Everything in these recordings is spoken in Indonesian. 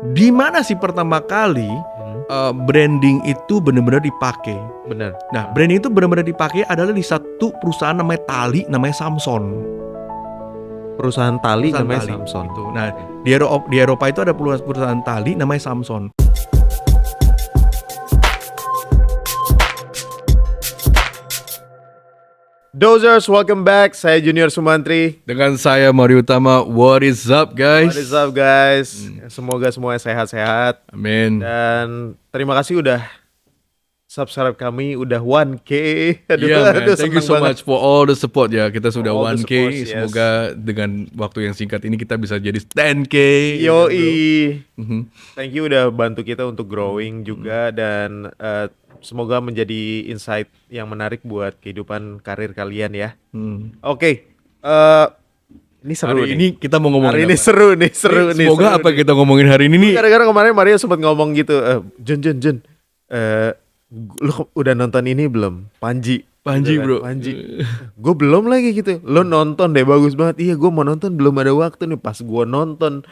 Di mana sih pertama kali branding itu benar-benar dipakai? Benar. Nah, branding itu benar-benar dipakai adalah di satu perusahaan namanya tali, namanya Samson. Perusahaan tali Perusahaan namanya tali, Samson. gitu. Nah, di Eropa itu ada perusahaan tali namanya Samson. Dozers, welcome back. Saya Junior Sumantri. Dengan saya Mario Utama. What is up, guys? What is up, guys? Semoga semuanya sehat-sehat. Amin. Dan terima kasih udah subscribe kami, udah 1K. Yeah, man. Thank you so senang banget. much for all the support ya. Kita sudah all the 1K. support, yes. Semoga dengan waktu yang singkat ini kita bisa jadi 10K. Yoi. Mhm. Thank you udah bantu kita untuk growing juga dan semoga menjadi insight yang menarik buat kehidupan karir kalian ya. Oke. Ini seru Hari nih. ini kita mau ngomongin Hari ini apa? seru nih, seru nih. Semoga seru apa nih. kita ngomongin hari ini nih? Gara-gara kemarin Mario sempat ngomong gitu, Jun, lu udah nonton ini belum? Panji, Panji, gitu kan, bro. Panji. Gue belum lagi gitu. Lo nonton deh, bagus banget. Iya, gue mau nonton, belum ada waktu nih. Pas gue nonton,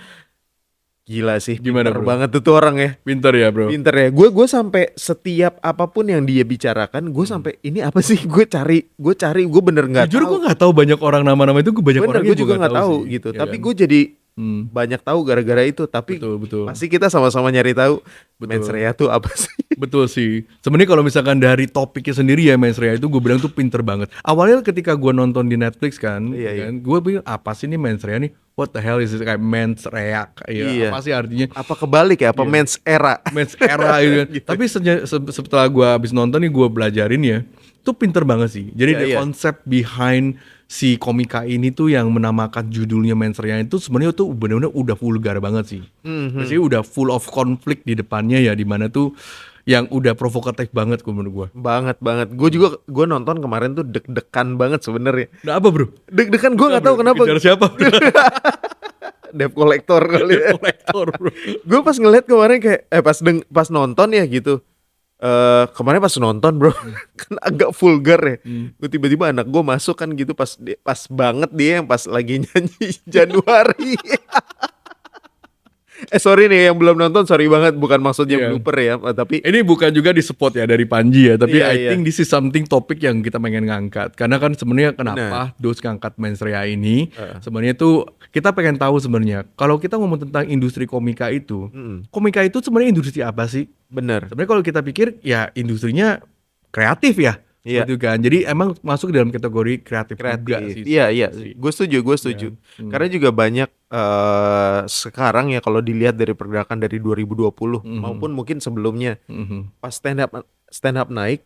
gila sih. Gimana, pinter bro? banget tuh orang ya. Pinter ya, bro. Pinter ya. Gue sampai setiap apapun yang dia bicarakan, gue sampai ini apa sih? Gue cari, gue bener nggak tahu. Jujur gue nggak tahu banyak orang nama-nama itu. Gue banyak Bener, orang gue yang juga nggak tahu sih. gitu. Ya Tapi kan? gue jadi banyak banyak tahu gara-gara itu. Tapi betul. pasti kita sama-sama nyari tahu Betul. Mens Rea tuh apa sih? Betul sih. Sebenarnya kalau misalkan dari topiknya sendiri ya Mens Rea itu gue bilang tuh pinter banget. Awalnya ketika gue nonton di Netflix kan, Iya. gue bilang apa sih ini Mens Rea nih? What the hell is it? Kayak Mens Rea, Iya. apa sih artinya? Apa kebalik ya? Apa Mens Era? Mens Era gitu kan. Tapi setelah gue habis nonton nih gue belajarin ya, itu pinter banget sih. Jadi Iya, the iya. konsep behind si komika ini tuh yang menamakan judulnya Mens Rea itu sebenarnya tuh benar-benar udah vulgar banget sih. Maksudnya udah full of konflik di depannya ya, di mana tuh yang udah provokatif banget menurut gue. Banget. Gue nonton kemarin tuh deg-degan banget sebenarnya. Nah apa bro? Deg-degan gue nggak tahu kenapa. Kejar siapa? Debt collector kali ya. Kolektor bro. Gue pas ngeliat kemarin kayak pas nonton ya gitu. Kemarin pas nonton bro kan agak vulgar ya. Gue tiba-tiba anak gue masuk kan gitu pas banget dia yang pas lagi nyanyi Januari. Sorry nih yang belum nonton, sorry banget, bukan maksudnya Iya. blooper ya, tapi Ini bukan juga di spot ya dari Panji ya, tapi Iya, I iya. think this is something topik yang kita pengen ngangkat. Karena kan sebenarnya kenapa Dos ngangkat Mens Rea ini, sebenarnya tuh kita pengen tahu sebenarnya kalau kita ngomong tentang industri komika itu, komika itu sebenarnya industri apa sih? bener. Sebenarnya kalau kita pikir ya industrinya kreatif ya, Iya. gitu kan. Jadi emang masuk dalam kategori kreatif juga sih. Iya, gue setuju. Karena juga banyak sekarang ya kalau dilihat dari pergerakan dari 2020 maupun mungkin sebelumnya, pas stand up naik,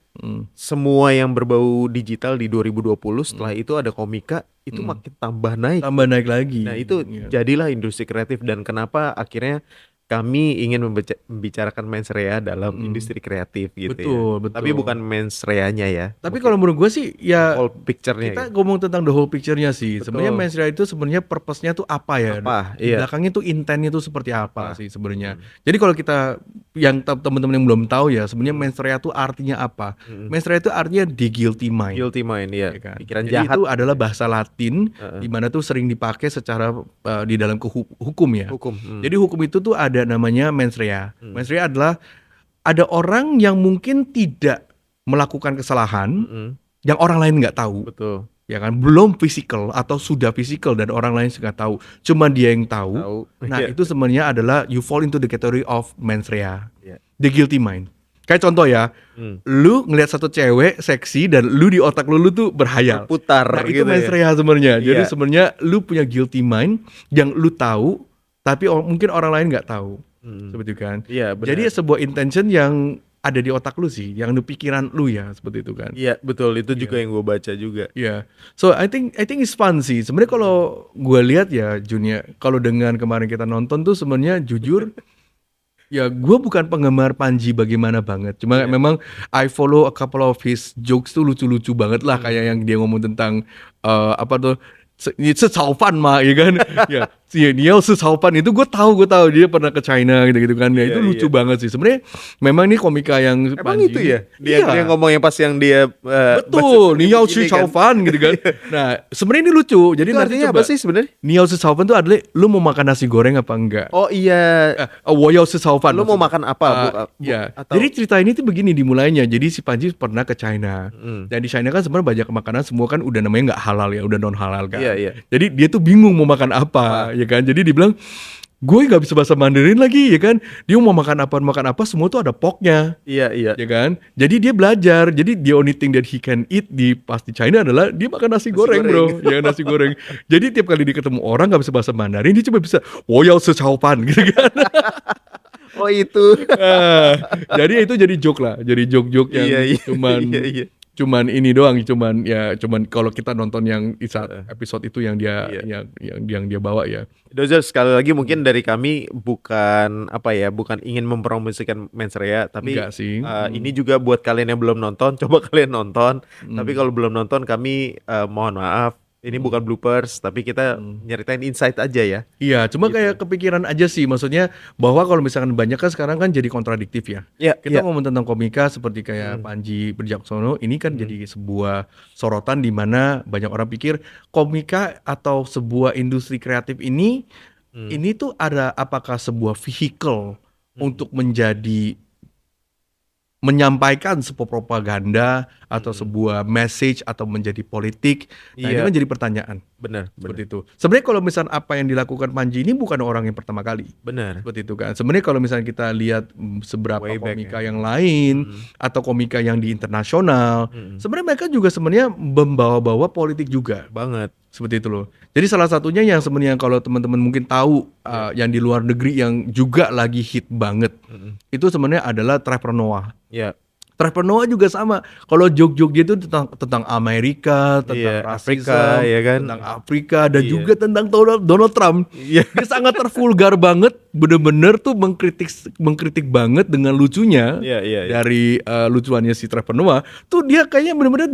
semua yang berbau digital di 2020 setelah itu ada komika itu makin tambah naik. Tambah naik lagi. Nah itu jadilah industri kreatif dan kenapa akhirnya kami ingin membicarakan Mens Rea dalam industri kreatif gitu Betul. ya. Tapi bukan Mens Rea-nya ya. Tapi kalau menurut gue sih ya Whole picture-nya. kita ngomong tentang the whole picture-nya sih. Sebenarnya Mens Rea itu sebenarnya purpose-nya tuh apa ya? Apa? Di Iya. belakangnya tuh intent-nya tuh seperti apa sih sebenarnya. Jadi kalau kita yang teman-teman yang belum tahu ya, sebenarnya Mens Rea tuh artinya apa? Mens Rea itu artinya the guilty mind. Guilty mind ya, Ya kan? pikiran Jadi jahat. itu adalah bahasa Latin di mana tuh sering dipakai secara di dalam hukum ya. Hukum. Jadi hukum itu tuh ada namanya mens rea. Mens rea adalah ada orang yang mungkin tidak melakukan kesalahan yang orang lain nggak tahu. Betul. Ya kan, belum physical atau sudah physical dan orang lain nggak tahu, cuma dia yang tahu. Nah Iya. itu sebenarnya adalah you fall into the category of mens rea, Iya. the guilty mind. Kayak contoh ya, lu ngelihat satu cewek seksi dan lu di otak lu tuh berhayal. Putar Nah itu gitu mens ya. rea sebenarnya. Jadi Iya. sebenarnya lu punya guilty mind yang lu tahu, tapi mungkin orang lain nggak tahu. Seperti itu kan. Iya, benar. Jadi sebuah intention yang ada di otak lu sih, yang di pikiran lu ya, seperti itu kan. Iya betul, itu juga yang gue baca juga. Iya. So I think it's fun sih. Sebenarnya kalau gue lihat ya Junia, kalau dengan kemarin kita nonton tuh sebenarnya jujur ya gue bukan penggemar Panji bagaimana banget. Cuma memang I follow a couple of his jokes tuh lucu-lucu banget lah, kayak yang dia ngomong tentang apa tuh 你吃炒饭吗 ya kan? Ya, Si Niao Shaopan itu gue tahu dia pernah ke China gitu kan. Ya itu lucu banget sih. Sebenarnya memang ini komika yang Emang Panji itu ya? Dia iya. ngomong yang pas yang dia Betul, Niao Shaopan gitu kan. Nah, sebenarnya ini lucu. Jadi itu nanti artinya coba apa sih sebenarnya? Niao Shaopan tuh adalah lu mau makan nasi goreng apa enggak? Oh iya, Woyao Shaopan. lu mau makan apa? Ya. Atau Jadi cerita ini tuh begini dimulainya. Jadi si Panji pernah ke China. Dan di China kan sebenarnya banyak makanan semua kan udah namanya nggak halal ya, udah non halal kan. Iya. Jadi dia tuh bingung mau makan apa, ya kan. Jadi dia bilang, gue nggak bisa bahasa Mandarin lagi, ya kan. Dia mau makan apa, semua tuh ada poknya. Iya. Ya kan. Jadi dia belajar. Jadi the only thing that he can eat pas di China adalah dia makan nasi goreng, bro. Ya nasi goreng. Jadi tiap kali dia ketemu orang nggak bisa bahasa Mandarin, dia cuma bisa woyao Shaopan gitu kan. Oh itu. Jadi itu jadi joke lah, jadi joke-joke yang cuman ini doang, cuman kalau kita nonton yang episode itu yang dia yang dia bawa ya. Dozer, sekali lagi mungkin dari kami bukan ingin mempromosikan Mens Rea, tapi Enggak sih. Ini juga buat kalian yang belum nonton, coba kalian nonton. Tapi kalau belum nonton kami mohon maaf. Ini bukan bloopers, tapi kita nyeritain insight aja ya. Iya, cuma kayak kepikiran aja sih, maksudnya bahwa kalau misalkan banyak kan sekarang kan jadi kontradiktif ya. Kita ngomong tentang komika seperti kayak Panji Pragiwaksono, ini kan jadi sebuah sorotan di mana banyak orang pikir komika atau sebuah industri kreatif ini tuh ada apakah sebuah vehicle untuk menyampaikan sebuah propaganda atau sebuah message atau menjadi politik. Nah itu kan jadi pertanyaan. Benar. Seperti itu. Sebenarnya kalau misalnya apa yang dilakukan Panji ini bukan orang yang pertama kali. Benar. Seperti itu kan. Sebenarnya kalau misalnya kita lihat seberapa komika yang lain atau komika yang di internasional, sebenarnya mereka juga sebenarnya membawa-bawa politik juga. Banget. Seperti itu loh. Jadi salah satunya yang sebenarnya kalau teman-teman mungkin tahu yang di luar negeri yang juga lagi hit banget, itu sebenarnya adalah Trevor Noah. Iya. Trevor Noah juga sama. Kalau joke-joke dia itu tentang Amerika, tentang Afrika, ya kan? tentang Afrika dan juga tentang Donald Trump. Iya. Dia sangat tervulgar banget, bener-bener tuh mengkritik banget dengan lucunya. Dari lucuannya si Trevor Noah, tuh dia kayaknya bener-bener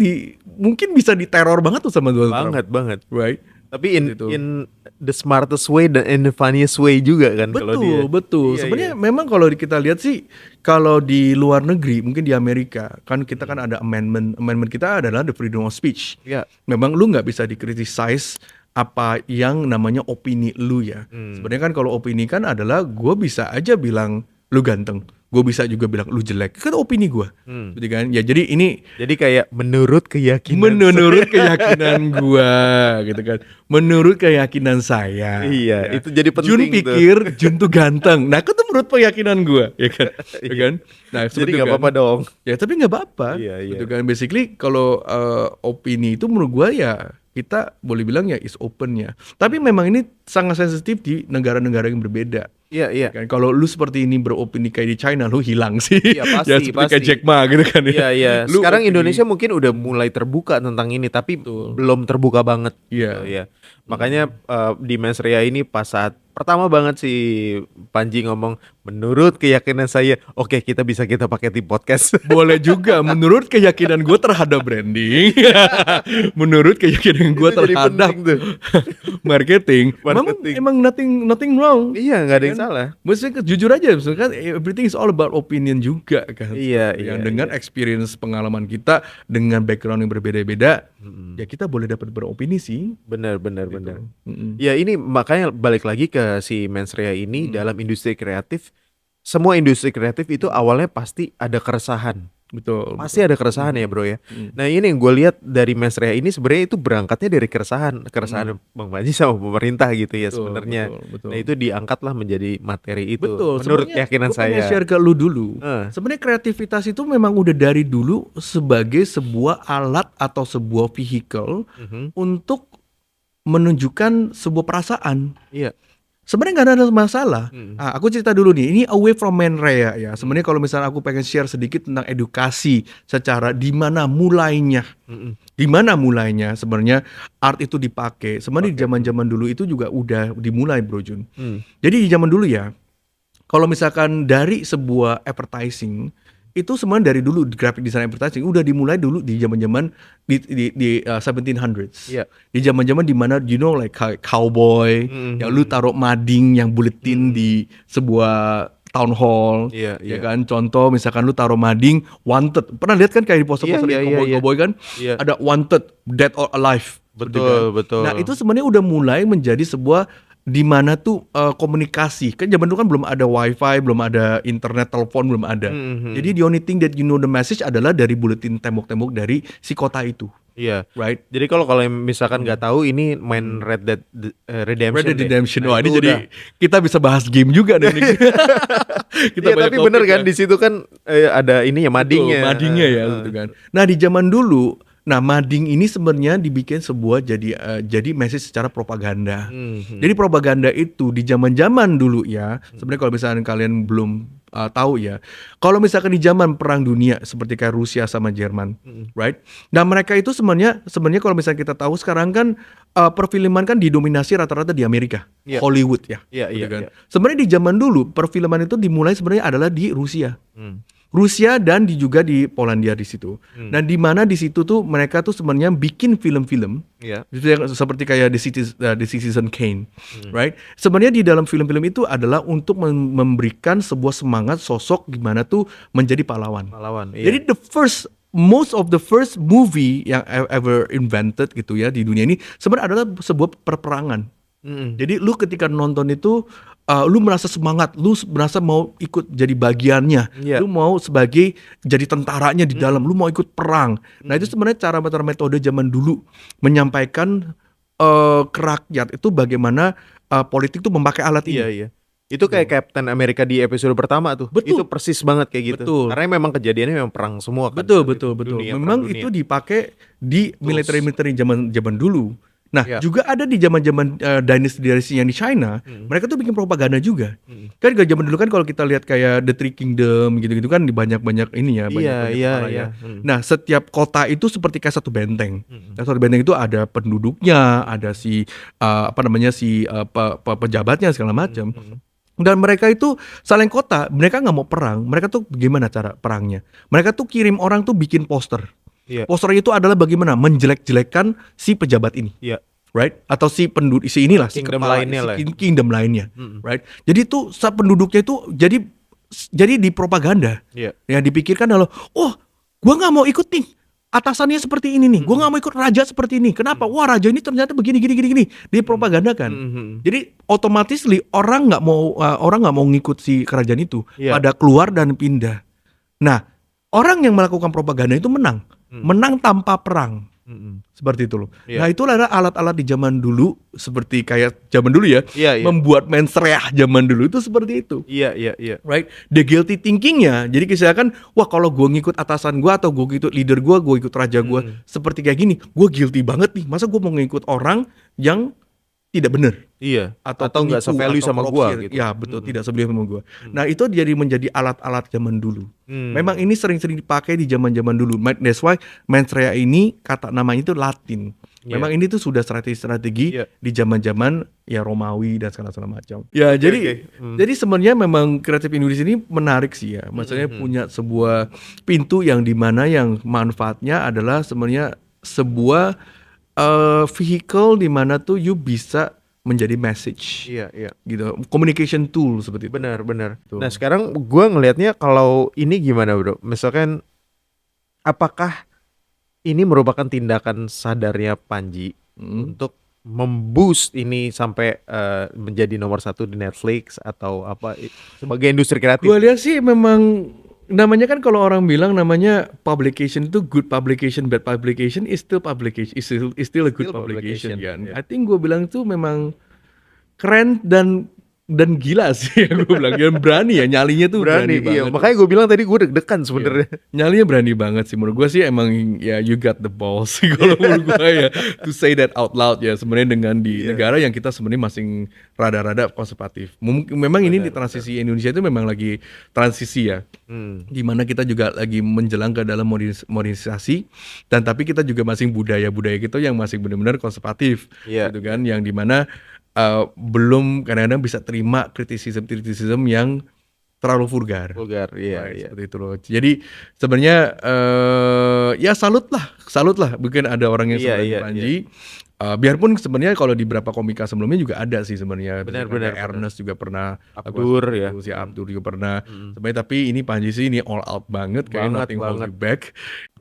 mungkin bisa diteror banget tuh sama Donald Trump. Banget. Right? Tapi in the smartest way dan in the funniest way juga kan kalau dia. Betul. Sebenarnya memang kalau kita lihat sih, kalau di luar negeri, mungkin di Amerika, kan kita kan ada amendment kita adalah the freedom of speech. Memang lu nggak bisa dikritisize apa yang namanya opini lu ya. Sebenarnya kan kalau opini kan adalah gue bisa aja bilang lu ganteng. Gue bisa juga bilang lu jelek, kan opini gue, gitu kan? Ya jadi kayak menurut keyakinan gue, gitu kan? Menurut keyakinan saya. Iya, ya. Itu jadi penting. Jun pikir Jun tuh ganteng. Nah, itu menurut keyakinan gue, ya kan? Ya kan? Nah, jadi nggak apa-apa dong. Ya, tapi nggak apa-apa. Gitu kan? Basically kalau opini itu menurut gue ya kita boleh bilang ya is open ya. Tapi memang ini sangat sensitif di negara-negara yang berbeda. Iya. Kan kalau lu seperti ini beropini kayak di China, lu hilang sih. Iya pasti. Ya seperti kayak Jack Ma gitu kan. Iya. Sekarang Indonesia mungkin udah mulai terbuka tentang ini, tapi belum terbuka banget. Iya. Makanya di Mens Rea ini pas saat pertama banget si Panji ngomong menurut keyakinan saya, oke kita pakai di podcast. Boleh juga menurut keyakinan gue terhadap branding. Menurut keyakinan gue terhadap marketing. Emang nothing wrong. Iya, nggak ada yang salah. Maksudnya jujur aja, maksudnya kan everything is all about opinion juga kan. Iya. Dengan experience pengalaman kita dengan background yang berbeda-beda, ya kita boleh dapat beropini sih. Benar. Ya ini makanya balik lagi ke si Mens Rea ini dalam industri kreatif. Semua industri kreatif itu awalnya pasti ada keresahan. Betul. Pasti ada keresahan ya bro ya. Nah ini yang gue lihat dari Mens Rea ini sebenarnya itu berangkatnya dari keresahan Bang Panji sama pemerintah gitu ya sebenarnya. Betul. Nah itu diangkatlah menjadi materi itu. Betul. Menurut keyakinan saya. Gue share ke lu dulu. Sebenarnya kreativitas itu memang udah dari dulu sebagai sebuah alat atau sebuah vehicle untuk menunjukkan sebuah perasaan. Iya. Sebenarnya nggak ada masalah. Aku cerita dulu nih. Ini away from Mens Rea ya. Sebenarnya kalau misalnya aku pengen share sedikit tentang edukasi secara di mana mulainya. Di mana mulainya sebenarnya art itu dipakai. Sebenarnya di zaman-zaman dulu itu juga udah dimulai, Bro Jun. Jadi di zaman dulu ya, kalau misalkan dari sebuah advertising Itu sebenarnya dari dulu graphic design advertising udah dimulai dulu di zaman-zaman di 1700s. Iya. Di zaman-zaman di mana like cowboy, yang lu taruh mading yang buletin di sebuah town hall, Iya, ya iya. kan? Contoh misalkan lu taruh mading wanted. Pernah lihat kan kayak di poster-poster Iya, di iya, iya. cowboy kan? Iya. Ada wanted, dead or alive. gitu kan. Betul. Nah, itu sebenarnya udah mulai menjadi sebuah di mana tuh komunikasi. Kan zaman dulu kan belum ada wifi, belum ada internet, telepon belum ada. Jadi the only thing that you know the message adalah dari buletin tembok-tembok dari si kota itu. Iya. Right? Jadi kalau misalkan nggak tahu ini main Red Dead Redemption. Red Dead deh. Redemption. Nah, Wah, ini itu jadi udah. kita bisa bahas game juga nih. Kita Iya, banyak tapi bener topik kan ya. di situ kan ada ininya madingnya. Betul, madingnya ya gitu kan. Nah, di zaman dulu, nah mading ini sebenarnya dibikin sebuah jadi message secara propaganda. Jadi propaganda itu di zaman-zaman dulu ya, sebenarnya kalau misalnya kalian belum tahu ya, kalau misalkan di zaman perang dunia seperti kayak Rusia sama Jerman, right? Nah mereka itu sebenarnya kalau misalnya kita tahu sekarang kan perfilman kan didominasi rata-rata di Amerika, Iya. Hollywood ya, Iya, gitu iya, kan. iya. Sebenarnya di zaman dulu perfilman itu dimulai sebenarnya adalah di Rusia. Rusia dan juga di Polandia di situ. Dan di mana di situ tuh mereka tuh sebenarnya bikin film-film Iya. seperti kayak The Citizen Kane, right? Sebenarnya di dalam film-film itu adalah untuk memberikan sebuah semangat sosok gimana tuh menjadi pahlawan. Pahlawan. Iya. Jadi most of the first movie yang ever invented gitu ya di dunia ini sebenarnya adalah sebuah perperangan. Jadi lu ketika nonton itu lu merasa semangat, lu merasa mau ikut jadi bagiannya, Iya. lu mau sebagai jadi tentaranya di dalam, lu mau ikut perang. Nah itu sebenarnya cara metode zaman dulu menyampaikan ke rakyat itu bagaimana politik tuh memakai alat ini. Iya, iya. Itu kayak Captain America di episode pertama tuh. Betul. Itu persis banget kayak gitu. Betul. Karena memang kejadiannya memang perang semua kan. Betul. Dunia, Memang perang dunia. itu dipakai di militer zaman dulu. Nah, Ya. juga ada di zaman-zaman dynasty yang di China, mereka tuh bikin propaganda juga. Kan kalau zaman dulu kan kalau kita lihat kayak The Three Kingdom gitu-gitu kan di banyak-banyak ini ya, banyak Iya. kepala ya. Nah, setiap kota itu seperti kayak satu benteng. Nah, satu benteng itu ada penduduknya, ada si pejabatnya segala macam. Dan mereka itu saling kota, mereka nggak mau perang. Mereka tuh gimana cara perangnya? Mereka tuh kirim orang tuh bikin poster. Iya. Poster itu adalah bagaimana menjelek-jelekan si pejabat ini, Iya. right? Atau si penduduk si inilah si Kingdom kepala, lainnya si lah. kingdom lainnya, right? Jadi tuh penduduknya itu jadi di propaganda. Iya. Yang dipikirkan adalah, oh, gua nggak mau ikut nih. Atasannya seperti ini nih, gua nggak mau ikut raja seperti ini. Kenapa? Wah, raja ini ternyata begini. Dipropagandakan. Jadi otomatis orang nggak mau ngikut si kerajaan itu, Iya. pada keluar dan pindah. Nah, orang yang melakukan propaganda itu menang tanpa perang. Seperti itu loh. Iya. Nah, itu adalah alat-alat di zaman dulu seperti kayak zaman dulu ya, Iya. membuat mensreah zaman dulu itu seperti itu. Iya. Right, the guilty thinkingnya. Jadi misalkan, wah kalau gue ngikut atasan gue atau gue ngikut leader gue ikut raja gue, seperti kayak gini, gue guilty banget nih. Masa gue mau ngikut orang yang tidak benar Iya. Atau penipu, nggak se-value atau sama korupsi. gua gitu. Ya betul, tidak se-value sama gue. Nah itu jadi menjadi alat-alat zaman dulu. Memang ini sering-sering dipakai di zaman-zaman dulu. That's why mens rea ini kata namanya itu Latin. Memang ini tuh sudah strategi Iya. di zaman-zaman ya Romawi dan segala macam. Ya jadi oke. jadi sebenarnya memang kreatif Indonesia ini menarik sih ya. Maksudnya punya sebuah pintu yang dimana yang manfaatnya adalah sebenarnya sebuah vehicle di mana tuh you bisa menjadi message. Iya. Gitu, communication tool seperti itu. Benar. Tuh. Nah, sekarang gua ngelihatnya kalau ini gimana, Bro? Misalkan apakah ini merupakan tindakan sadarnya Panji untuk memboost ini sampai menjadi nomor 1 di Netflix atau apa sebagai industri kreatif? Gue lihat sih memang namanya kan kalau orang bilang namanya publication itu good publication, bad publication is still publication, is still a good Still publication publication, kan. yeah. I think gue bilang itu memang keren dan gila sih gue bilang. Yang berani ya, nyalinya tuh berani Iya. banget. Makanya gue bilang tadi gue deg-degan sebenarnya. Nyalinya berani banget sih menurut gue sih, emang ya you got the balls sih kalau menurut gue ya to say that out loud ya, sebenarnya dengan di negara yang kita sebenarnya masih rada-rada konservatif. Memang ini di transisi Indonesia itu memang lagi transisi ya. Di mana kita juga lagi menjelang ke dalam modernisasi, dan tapi kita juga masih budaya kita yang masih benar-benar konservatif, Iya. gitu kan, yang dimana belum kadang-kadang bisa terima kritisisme yang terlalu vulgar. Iya, Right, iya. seperti itu loh. Jadi sebenarnya ya salut lah. Mungkin ada orang yang Iya, seberani iya, Panji. Biarpun sebenarnya kalau di beberapa komika sebelumnya juga ada sih sebenarnya. Benar, Misalkan benar, kayak benar. Ernest juga pernah lakukan Abdur seperti ya. itu, si Abdur juga pernah. Mm. Sebenarnya tapi ini Panji sih ini all out banget, kayak Banget, nothing hold banget. you back.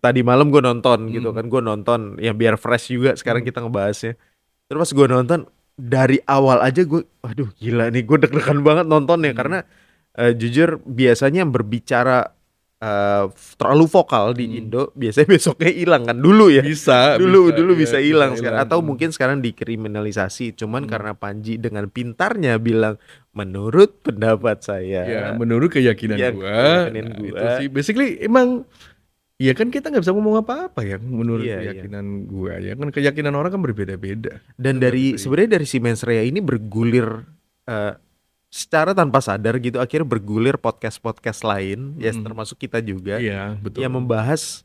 Tadi malam gue nonton gitu kan, gue nonton ya biar fresh juga sekarang kita ngebahasnya. Terus pas gue nonton dari awal aja gue, waduh gila nih, gue deg-degan banget nontonnya karena jujur biasanya yang berbicara terlalu vokal di Indo biasanya besoknya hilang kan dulu ya. Bisa, Dulu iya, bisa hilang sekarang hilang. atau mungkin sekarang dikriminalisasi. Cuman karena Panji dengan pintarnya bilang menurut pendapat saya. Ya, menurut keyakinan Ya, gua, keyakinan nah, gua. itu sih basically emang ya kan kita nggak bisa ngomong apa-apa ya menurut Iya, iya. keyakinan gua ya kan keyakinan orang kan berbeda-beda. Dan sebenarnya dari si Mens Rea ini bergulir secara tanpa sadar gitu akhirnya bergulir podcast lain ya termasuk kita juga Iya, betul. yang membahas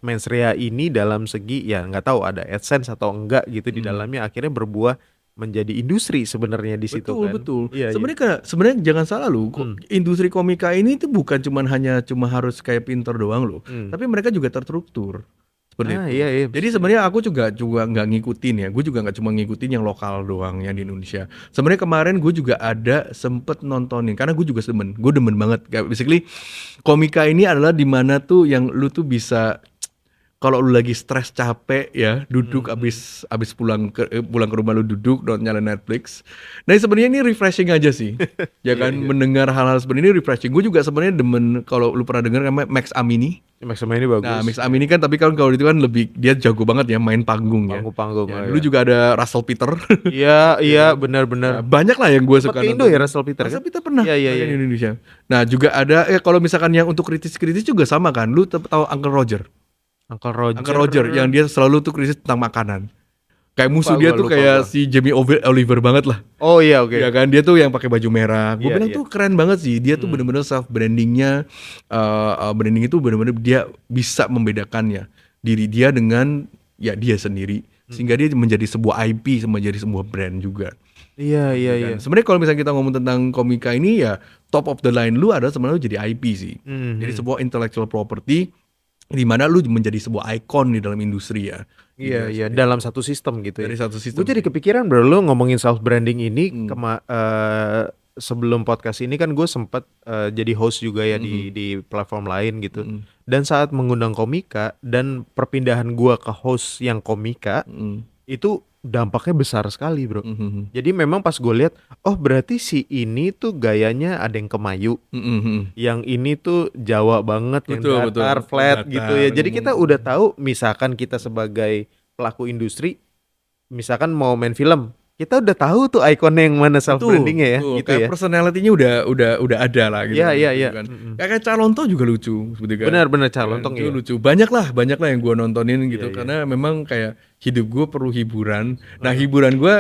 Mens Rea ini dalam segi ya nggak tahu ada AdSense atau enggak gitu di dalamnya akhirnya berbuah menjadi industri sebenarnya di situ kan. Betul. Iya, Sebenarnya jangan salah lu, industri komika ini tuh bukan cuma harus kayak pinter doang loh, tapi mereka juga terstruktur. Seperti itu. Iya, iya. Jadi sebenarnya aku juga nggak ngikutin ya, gue juga nggak cuma ngikutin yang lokal doang yang di Indonesia. Sebenarnya kemarin gue juga ada sempet nontonin, karena gue juga gue demen banget. Kayak basically komika ini adalah dimana tuh yang lu tuh bisa kalau lu lagi stres capek ya duduk abis pulang ke rumah lu duduk nyalain Netflix. Nah sebenarnya ini refreshing aja sih, ya kan mendengar hal-hal seperti ini refreshing. Gue juga sebenarnya demen kalau lu pernah dengar namanya Max Amini. Max Amini bagus. Nah Max Amini kan tapi kalau itu kan lebih dia jago banget ya main panggung ya. Panggung. Ya, dulu juga ada Russell Peter. Iya benar-benar. Nah, banyak lah yang gue suka Indo ya Russell Peter. Russell Peter pernah Iya. di Indonesia. Nah juga ada kalau misalkan yang untuk kritis juga sama kan. Lu tahu Uncle Roger? Uncle Roger yang dia selalu tuh krisis tentang makanan. Kayak musuh dia tuh kayak si Jamie Oliver banget lah. Oh iya, oke. Ya kan dia tuh yang pakai baju merah. Gue bilang Iya. tuh keren banget sih. Dia tuh bener-bener self brandingnya, branding itu bener-bener dia bisa membedakannya diri dia dengan ya dia sendiri, sehingga dia menjadi sebuah IP, menjadi sebuah brand juga. Iya. Sebenarnya kalau misalnya kita ngomong tentang komika ini ya top of the line lu adalah sebenarnya jadi IP sih. Jadi sebuah intellectual property di mana lu menjadi sebuah ikon di dalam industri ya. Iya, dalam satu sistem gitu Dari ya. satu sistem. Gue jadi kepikiran bro, lu ngomongin self branding ini sebelum podcast ini kan gue sempat jadi host juga ya di platform lain gitu. Dan saat mengundang komika dan perpindahan gue ke host yang komika itu dampaknya besar sekali bro. Jadi memang pas gue lihat, oh berarti si ini tuh gayanya ada yang Kemayu, yang ini tuh Jawa banget, yang datar, flat gitu ya. Jadi kita udah tahu, misalkan kita sebagai pelaku industri, misalkan mau main film, kita udah tahu tuh ikonnya yang mana self brandingnya ya, gitu kayak ya. personality-nya udah ada lah gitu. Iya. Kan. Kayak Calonto juga lucu, seperti kan. Benar Calonto itu ya. lucu. Banyak lah yang gue nontonin gitu, karena memang kayak hidup gue perlu hiburan. Nah hiburan gue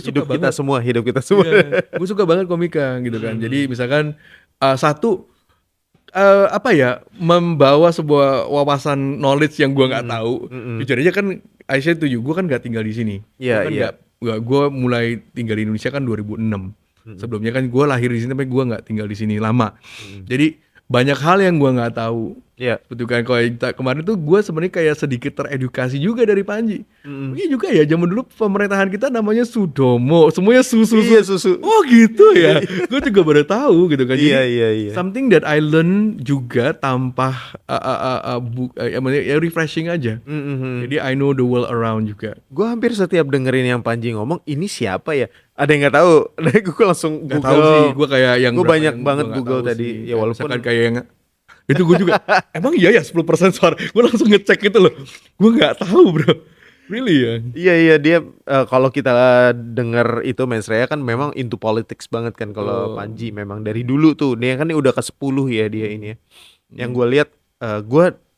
suka hidup banget. Hidup kita semua. Iya, gue suka banget komika gitu kan. Jadi misalkan satu membawa sebuah wawasan knowledge yang gue nggak tahu. Jujur aja kan Aisyah tujuh, gue kan nggak tinggal di sini. Iya. Gue mulai tinggal di Indonesia kan 2006. Sebelumnya kan gue lahir di sini tapi gue nggak tinggal di sini lama. Jadi banyak hal yang gue nggak tahu. Iya. Betul kan, kalau kemarin tuh gue sebenarnya kayak sedikit teredukasi juga dari Panji. Iya juga ya, zaman dulu pemerintahan kita namanya Sudomo, semuanya susu. Iya, susu. Oh gitu ya, gue juga baru tahu gitu kan. Jadi, Iya. something that I learn juga tanpa refreshing aja. Jadi I know the world around juga. Gue hampir setiap dengerin yang Panji ngomong, ini siapa ya? Ada yang nggak tahu. Gue langsung Gak Google. tahu sih, gue kayak yang Gue banyak yang banget gua nggak Google tahu tadi. sih. Ya walaupun Misalkan kayak yang itu gue juga emang iya ya 10% suara. Gue langsung ngecek gitu loh. Gue nggak tahu bro. Really ya? Iya dia kalau kita denger itu Mens Rea kan memang into politics banget kan kalau Panji memang dari dulu tuh dia kan udah ke-10 ya dia ini ya. Yang gue lihat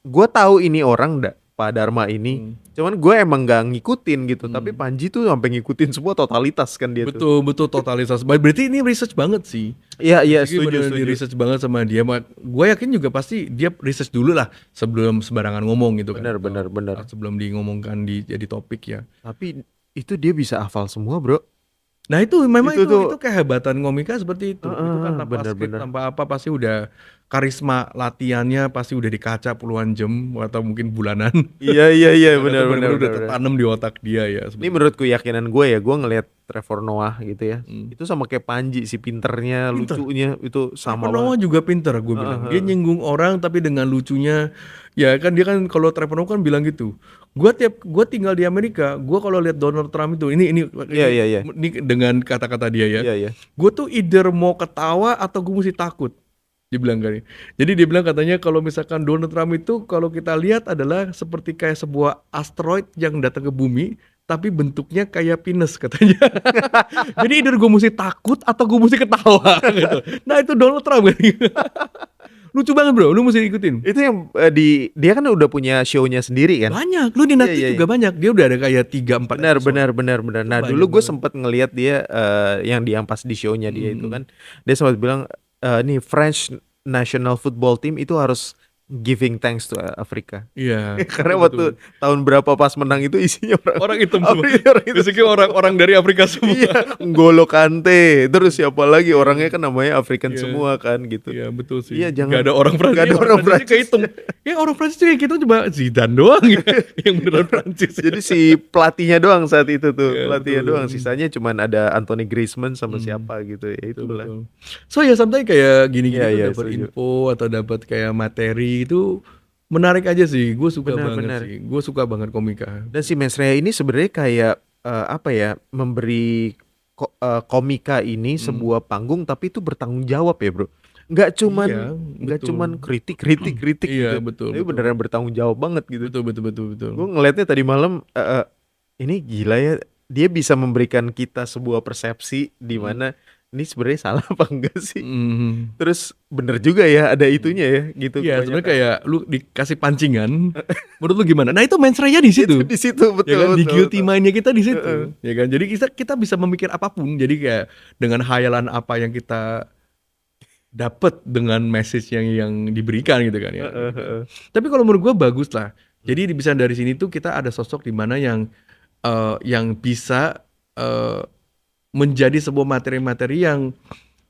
gue tahu ini orang Pak Dharma ini. Cuman gue emang nggak ngikutin gitu, tapi Panji tuh sampai ngikutin semua totalitas kan dia tuh. Betul totalitas. Berarti ini research banget sih. Iya Jadi setuju. Di research banget sama dia. Gue yakin juga pasti dia research dulu lah sebelum sembarangan ngomong gitu kan. Benar. Sebelum di ngomongkan jadi topik ya. Tapi itu dia bisa hafal semua bro. Nah itu memang Itu tuh itu kehebatan Komika seperti itu. Itu kan tanpa skrip, bener-bener. tanpa apa pasti udah karisma latihannya pasti udah dikaca puluhan jam atau mungkin bulanan. Iya, Karena itu benar-benar. benar-benar udah tertanam di otak dia ya Ini seperti itu. menurut keyakinan gue ya, gue ngelihat Trevor Noah gitu ya. Hmm. Itu sama kayak Panji sih, pinternya, Pinter. lucunya itu sama Trevor banget. Noah juga pinter gue bilang. Dia Heeh. nyinggung orang tapi dengan lucunya. Ya kan dia kan kalau Trevor Noah kan bilang gitu. Gue tinggal di Amerika, gue kalau lihat Donald Trump itu ini Iya. ini dengan kata-kata dia ya. Iya. Gue tuh either mau ketawa atau gue mesti takut. Dia bilang gini. Jadi dia bilang katanya kalau misalkan Donald Trump itu kalau kita lihat adalah seperti kayak sebuah asteroid yang datang ke bumi tapi bentuknya kayak penis katanya. Jadi either gue mesti takut atau gue mesti ketawa gitu. Nah itu Donald Trump kan. Lucu banget bro, lu mesti ikutin. Itu yang dia kan udah punya show-nya sendiri kan? Banyak, lu di Netflix Iya. juga banyak. Dia udah ada kayak 3-4 episode. Benar. Nah, Banyak dulu gue banget. sempat ngelihat dia yang pas di show-nya dia itu kan, dia sempat bilang nih French National Football Team itu harus giving thanks to Afrika. Iya. Karena betul. waktu tahun berapa pas menang itu isinya Orang hitam semua. Orang hitam. Basically orang dari Afrika semua. Iya, N'Golo Kante, terus siapa lagi orangnya kan namanya African Iya. semua kan gitu. Iya betul sih. Iya, jangan- Gak ada orang Prancis. gak ada orang Prancis kayak hitam. Ya orang Prancis kayak gitu cuma Zidane doang yang beneran Prancis. Jadi si pelatihnya doang saat itu tuh, Iya, pelatihnya betul. doang, sisanya cuman ada Anthony Griezmann sama siapa gitu ya, itulah. Betul. So ya sometimes kayak gini-gini Iya, tuh dapat setuju. info atau dapat kayak materi itu menarik aja sih. Gue suka Benar. banget sih. Gue suka banget Komika. Dan si Mensreya ini sebenarnya kayak apa ya, memberi komika ini sebuah panggung tapi itu bertanggung jawab ya bro. Nggak cuman Iya, nggak betul. cuman kritik Iya, gitu. betul, Tapi betul. beneran bertanggung jawab banget gitu. Betul. Gue ngelihatnya tadi malam ini gila ya, dia bisa memberikan kita sebuah persepsi di mana ini sebenarnya salah apa enggak sih? Mhm. Terus bener juga ya ada itunya ya gitu. Iya, sebenarnya kebanyakan. kayak lu dikasih pancingan. Menurut lu gimana? Nah, itu mensreanya di situ. Itu di situ betul. Ya kan di guilty betul. mind-nya kita di situ. Ya kan? Jadi kita bisa memikir apapun. Jadi kayak dengan hayalan apa yang kita dapat dengan message yang diberikan gitu kan ya. Tapi kalau menurut gua bagus lah. Jadi bisa dari sini tuh kita ada sosok di mana yang bisa menjadi sebuah materi-materi yang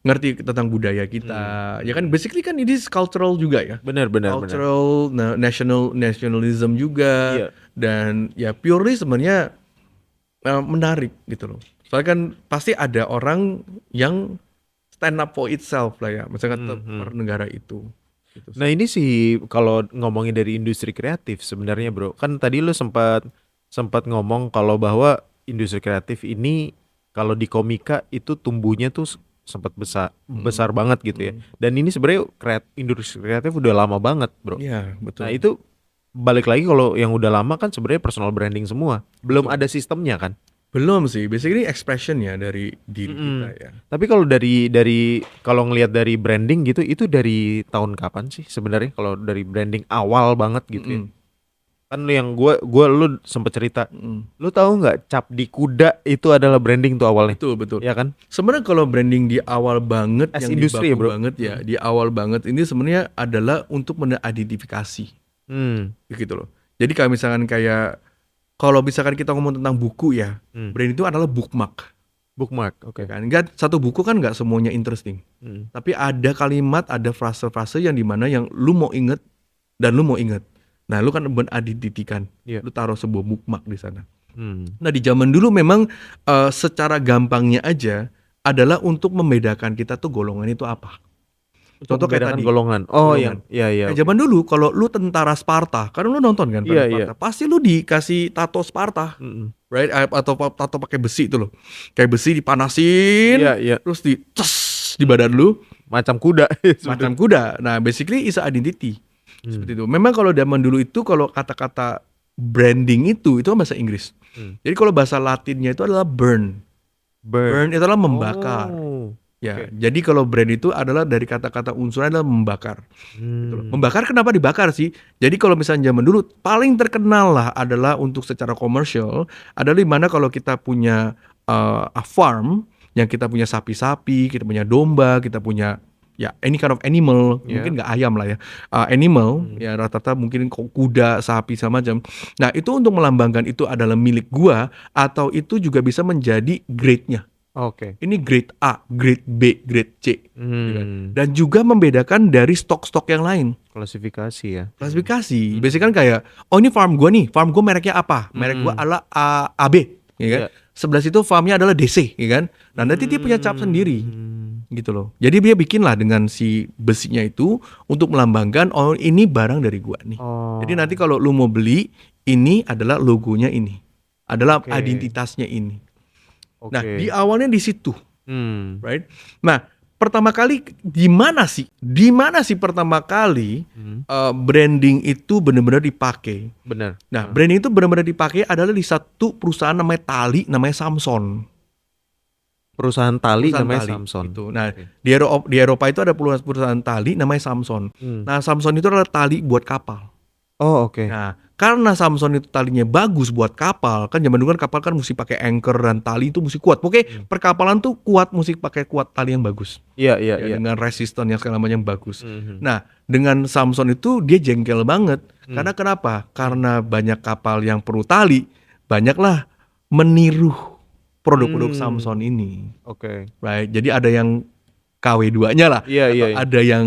ngerti tentang budaya kita. Ya kan basically kan ini cultural juga ya. Benar. Cultural, nationalism juga. Iya. Dan ya purely sebenarnya menarik gitu loh. Soalnya kan pasti ada orang yang stand up for itself lah ya, misalkan per negara itu. Gitu. Nah ini sih kalau ngomongin dari industri kreatif sebenarnya bro, kan tadi lu sempat ngomong kalau bahwa industri kreatif ini kalau di komika itu tumbuhnya tuh sempat besar banget gitu ya. Dan ini sebenarnya industri kreatif udah lama banget bro. Iya betul. Nah itu balik lagi kalau yang udah lama kan sebenarnya personal branding semua, belum ada sistemnya kan. Belum sih, basically expression ya dari diri kita ya. Tapi kalau dari kalau ngelihat dari branding gitu, itu dari tahun kapan sih sebenarnya kalau dari branding awal banget gitu ya? Kan lu yang lu sempet cerita, lu tahu nggak cap di kuda itu adalah branding tuh awalnya? Betul. Ya kan? Sebenarnya kalau branding di awal banget As yang industri ya, dibaku bro? banget ya, di awal banget ini sebenarnya adalah untuk mengidentifikasi gitu loh. Jadi kalau misalkan kalau misalkan kita ngomong tentang buku ya, brand itu adalah bookmark. Bookmark, oke. Kan nggak satu buku kan nggak semuanya interesting. Tapi ada kalimat, ada frase-frase yang dimana yang lu mau inget dan lu mau inget. Nah, lu kan mengidentikan. Iya. Lu taruh sebuah bookmark di sana. Hmm. Nah, di zaman dulu memang secara gampangnya aja adalah untuk membedakan kita tuh golongan itu apa. Contoh kayak Membedakan tadi. golongan. Oh, Golongan. iya. Kayak zaman dulu kalau lu tentara Sparta, kan lu nonton kan Iya, Sparta. Pasti lu dikasih tato Sparta, right? Atau tato pakai besi itu loh. Kayak besi dipanasin, Iya. terus di badan lu Macam kuda. macam kuda. Nah, basically is a identity. Seperti itu. Memang kalau zaman dulu itu kalau kata-kata branding itu bahasa Inggris. Jadi kalau bahasa Latinnya itu adalah burn. Burn itu adalah membakar. Oh. Ya, jadi kalau brand itu adalah dari kata-kata unsurnya adalah membakar. Gitu loh. Membakar kenapa dibakar sih? Jadi kalau misalnya zaman dulu paling terkenal lah adalah untuk secara komersial adalah di mana kalau kita punya a farm yang kita punya sapi-sapi, kita punya domba, kita punya ya any kind of animal, mungkin nggak ayam lah ya, animal ya rata-rata mungkin kuda, sapi sama macam. Nah itu untuk melambangkan itu adalah milik gua atau itu juga bisa menjadi grade-nya. Oke. Ini grade A, grade B, grade C. gitu kan. Hmm. Dan juga membedakan dari stok-stok yang lain. Klasifikasi ya. Klasifikasi. Biasanya kan kayak, oh ini farm gue nih, farm gue mereknya apa? Merek gue adalah AB, ya kan? Iya. Sebelah situ farmnya adalah DC, ya kan? Nah nanti dia punya cap sendiri, gitu loh. Jadi dia bikin lah dengan si besinya itu untuk melambangkan, oh ini barang dari gua nih. Oh. Jadi nanti kalau lu mau beli, ini adalah logonya ini, adalah Oke. identitasnya ini. Oke. Nah di awalnya di situ, Hmm. right? Nah pertama kali di mana sih? Di mana sih pertama kali branding itu benar-benar dipakai? Benar. Nah, branding itu benar-benar dipakai adalah di satu perusahaan namanya Tali, namanya Samson. Perusahaan tali Perusahaan namanya tali, Samson. gitu. Nah, di Eropa itu ada perusahaan tali namanya Samson. Nah, Samson itu adalah tali buat kapal. Oh, oke. Nah, karena Samson itu talinya bagus buat kapal, kan zaman dulu kan kapal kan mesti pakai anchor dan tali itu mesti kuat. Oke, perkapalan tuh kuat, mesti pakai kuat tali yang bagus. Iya, Ya, iya. dengan resisten yang segala macam yang bagus. Nah, dengan Samson itu dia jengkel banget. Karena kenapa? Karena banyak kapal yang perlu tali, banyaklah meniru produk-produk Samson ini. Oke. Right? Jadi ada yang KW2-nya lah. Iya, iya, Atau iya. ada yang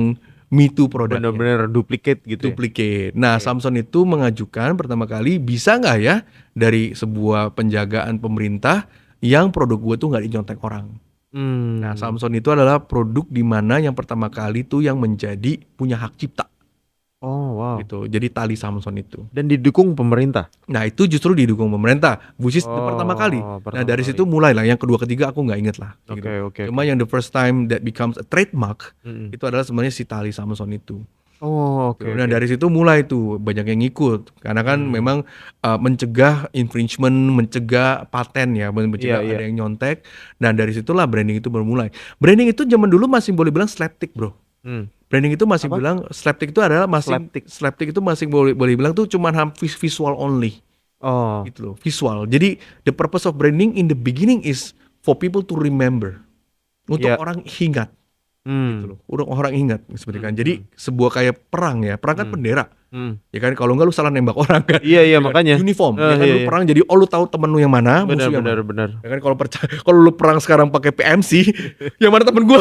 Me Too produknya. Benar-benar duplicate gitu. Duplicate. Nah, Samson itu mengajukan pertama kali, bisa nggak ya dari sebuah penjagaan pemerintah yang produk gue tuh nggak dinyontek orang. Nah, Samson itu adalah produk di mana yang pertama kali tuh yang menjadi punya hak cipta. Oh, wow. Gitu. Jadi tali Samson itu. Dan didukung pemerintah. Nah, itu justru didukung pemerintah. Which is the pertama kali. Nah, pertama dari kali. situ mulai lah. Yang kedua, ketiga aku nggak inget lah. Oke, gitu. oke. Cuma yang the first time that becomes a trademark itu adalah sebenarnya si tali Samson itu. Oh, oke. Nah, dari situ mulai tuh banyak yang ngikut. Karena kan memang mencegah infringement, mencegah paten ya, mencegah Iya, ada yang nyontek. Dan dari situlah branding itu bermulai. Branding itu zaman dulu masih boleh bilang slapstick, bro. Branding itu masih bilang slapstick itu adalah masih slapstick itu masih boleh bilang tuh cuman visual only. Oh. Gitu loh, visual. Jadi the purpose of branding in the beginning is for people to remember. Untuk orang ingat. Gitu loh. Orang ingat seperti kan. Jadi sebuah kayak perang ya. Perang kan bendera. Ya kan kalau enggak lu salah nembak orang kan. Iya, Ya kan? makanya. Uniform. Ya kan Iya, lu iya. perang jadi lu tahu temen lu yang mana, musuh yang mana. Benar. Ya kan kalau lu perang sekarang pakai PMC, yang mana temen gue?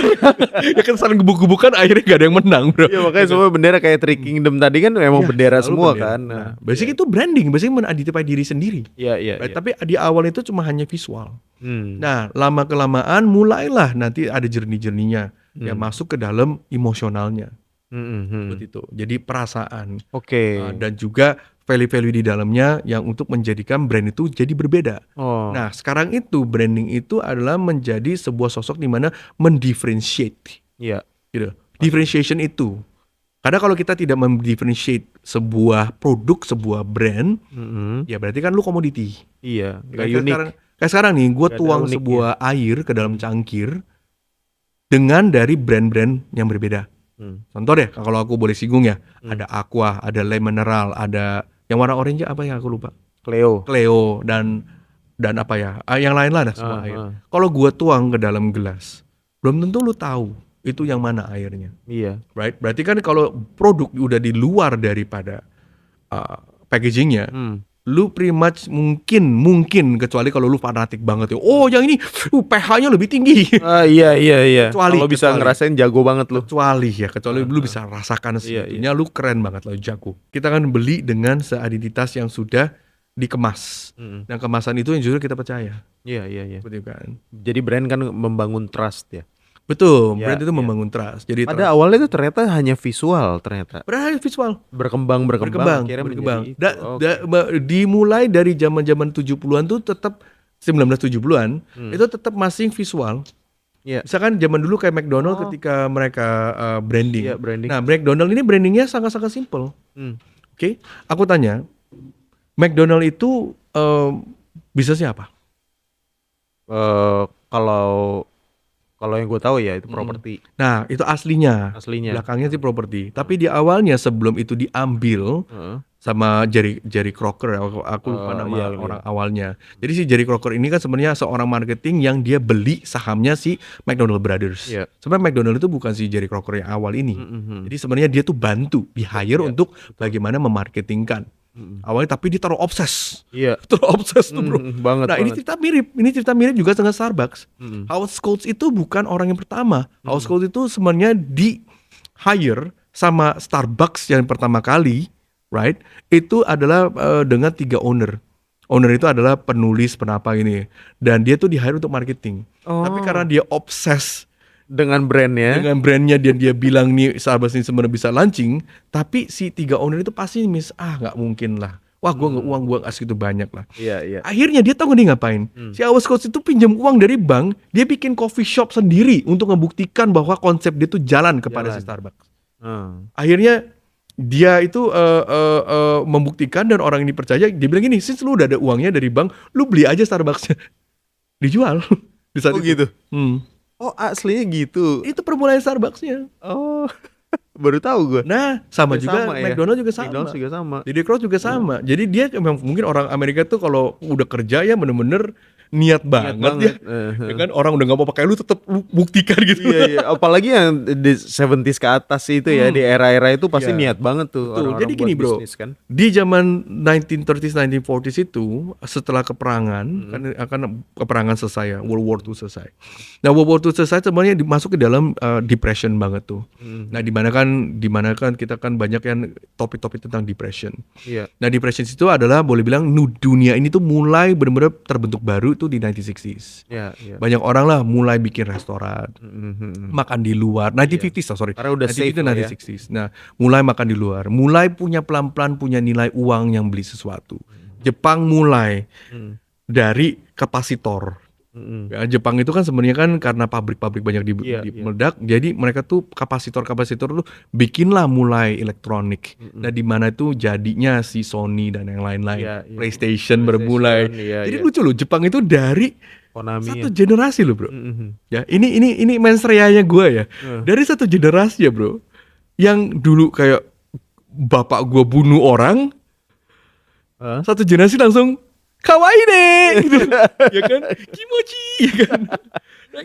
Ya kan saling gebuk-gebukan akhirnya gak ada yang menang, bro. Iya, makanya semua bendera kayak Three Kingdom tadi kan memang Iya, bendera selalu semua bendera. kan. Nah, basic itu branding, basic menidentifikasi diri sendiri. Iya. Right? Tapi di awal itu cuma hanya visual. Hmm. Nah, lama kelamaan mulailah nanti ada jernih-jernihnya yang masuk ke dalam emosionalnya. Seperti itu. Jadi perasaan. Oke. Dan juga value-value di dalamnya yang untuk menjadikan brand itu jadi berbeda. Oh. Nah, sekarang itu branding itu adalah menjadi sebuah sosok di mana mendifferentiate. Iya. Gitu. Differentiation itu. Karena kalau kita tidak mendifferentiate sebuah produk, sebuah brand, ya berarti kan lu komoditi. Iya, nggak Kayak unik. sekarang nih, gue Nggak ada tuang uniknya. sebuah air ke dalam cangkir dengan dari brand-brand yang berbeda. Contoh deh, kalau aku boleh singgung ya, ada Aqua, ada Le Mineral, ada yang warna orange apa ya aku lupa, Cleo. dan apa ya, yang lain lah dah semua air. ah. Kalau gue tuang ke dalam gelas, belum tentu lu tahu itu yang mana airnya, Iya. right? Berarti kan kalau produk udah di luar daripada packagingnya, lu pretty much mungkin kecuali kalau lu fanatik banget ya. Oh, yang ini pH-nya lebih tinggi. Iya. Kecuali- Kalau bisa kecuali. ngerasain jago banget lu. Kecuali lu bisa rasakan Iya, segitunya, lu keren banget, lu jago. Kita kan beli dengan seidentitas yang sudah dikemas. Dan kemasan itu yang justru kita percaya. Iya. Seperti itu kan. Jadi brand kan membangun trust ya. Betul, Iya, brand itu iya. membangun trust. Jadi Pada awalnya itu ternyata hanya visual ternyata. brand visual Berkembang berkembang. akhirnya menjadi itu. Dimulai dari zaman-zaman 70-an tuh tetap 1970-an itu tetap masih visual. Iya. Misalkan zaman dulu kayak McDonald ketika mereka branding. Iya, branding. Nah, McDonald ini brandingnya sangat-sangat simple. Oke, aku tanya, McDonald itu bisnisnya apa? Kalau yang gue tahu ya itu properti Nah, itu aslinya. aslinya. Belakangnya sih properti. Tapi di awalnya sebelum itu diambil sama Jerry Crocker, aku lupa nama iya. orang awalnya. Jadi si Jerry Crocker ini kan sebenarnya seorang marketing yang dia beli sahamnya si McDonald Brothers. Iya. Sebenarnya McDonald itu bukan si Jerry Crocker yang awal ini. Jadi sebenarnya dia tuh bantu, di hire untuk bagaimana memarketingkan. Awalnya tapi dia terlalu obses. Iya. Terlalu obses tuh, bro. Banget. Nah, ini cerita mirip juga dengan Starbucks. Howard Schultz itu bukan orang yang pertama. Howard Schultz itu sebenarnya di hire sama Starbucks yang pertama kali, right? Itu adalah dengan 3 owner. Owner itu adalah penulis, penapa ini. Dan dia tuh di hire untuk marketing. Tapi karena dia obses Dengan brandnya. dan dia bilang nih Starbucks ini sebenarnya bisa launching, tapi si 3 owner itu pasti nggak mungkin lah. Wah, uang gua nggak segitu banyak lah. Iya. Akhirnya dia tahu dia ngapain. Si Howard Schultz itu pinjam uang dari bank, dia bikin coffee shop sendiri untuk membuktikan bahwa konsep dia tuh jalan kepada si Starbucks. Akhirnya dia itu membuktikan dan orang ini percaya. Dia bilang gini, since lu udah ada uangnya dari bank, lu beli aja Starbucks. Dijual di saat itu. Gitu. Oh, aslinya gitu. Itu permulaan Starbucks-nya. Oh, baru tahu gue. Nah, sama juga McDonald's juga sama. McDonald's juga sama. Didi Cross juga sama. Jadi dia memang mungkin orang Amerika tuh kalau udah kerja ya bener-bener niat banget. Ya kan orang udah nggak mau pakai lu tetap lu buktikan gitu. Iya. Apalagi yang di 70s ke atas itu ya, di era-era itu pasti niat banget tuh. Orang-orang jadi gini bro, bisnis, kan? di zaman 1930s, 1940s itu setelah keperangan kan akan keperangan selesai ya, World War II selesai. Nah World War II selesai sebenarnya masuk ke dalam depression banget tuh. Nah di mana kan kita kan banyak yang topik-topik tentang depression. Iya. Nah depression itu adalah boleh bilang dunia ini tuh mulai benar-benar terbentuk baru tuh di 1960s. Iya. Banyak orang lah mulai bikin restoran, makan di luar. 1950s sorry. Karena udah safe itu 1960s. Nah, mulai makan di luar, mulai punya pelan-pelan punya nilai uang yang beli sesuatu. Jepang mulai dari kapasitor. Ya, Jepang itu kan sebenarnya kan karena pabrik-pabrik banyak meledak, jadi mereka tuh kapasitor tuh bikinlah mulai elektronik. Nah di mana tuh jadinya si Sony dan yang lain-lain, PlayStation bermulai. Jadi lucu loh, Jepang itu dari Konami satu generasi loh bro. Ya ini mens reanya gue ya. Dari satu generasi ya bro, yang dulu kayak bapak gue bunuh orang, satu generasi langsung kawaii deh gitu. Ya kan, kimochi ya kan.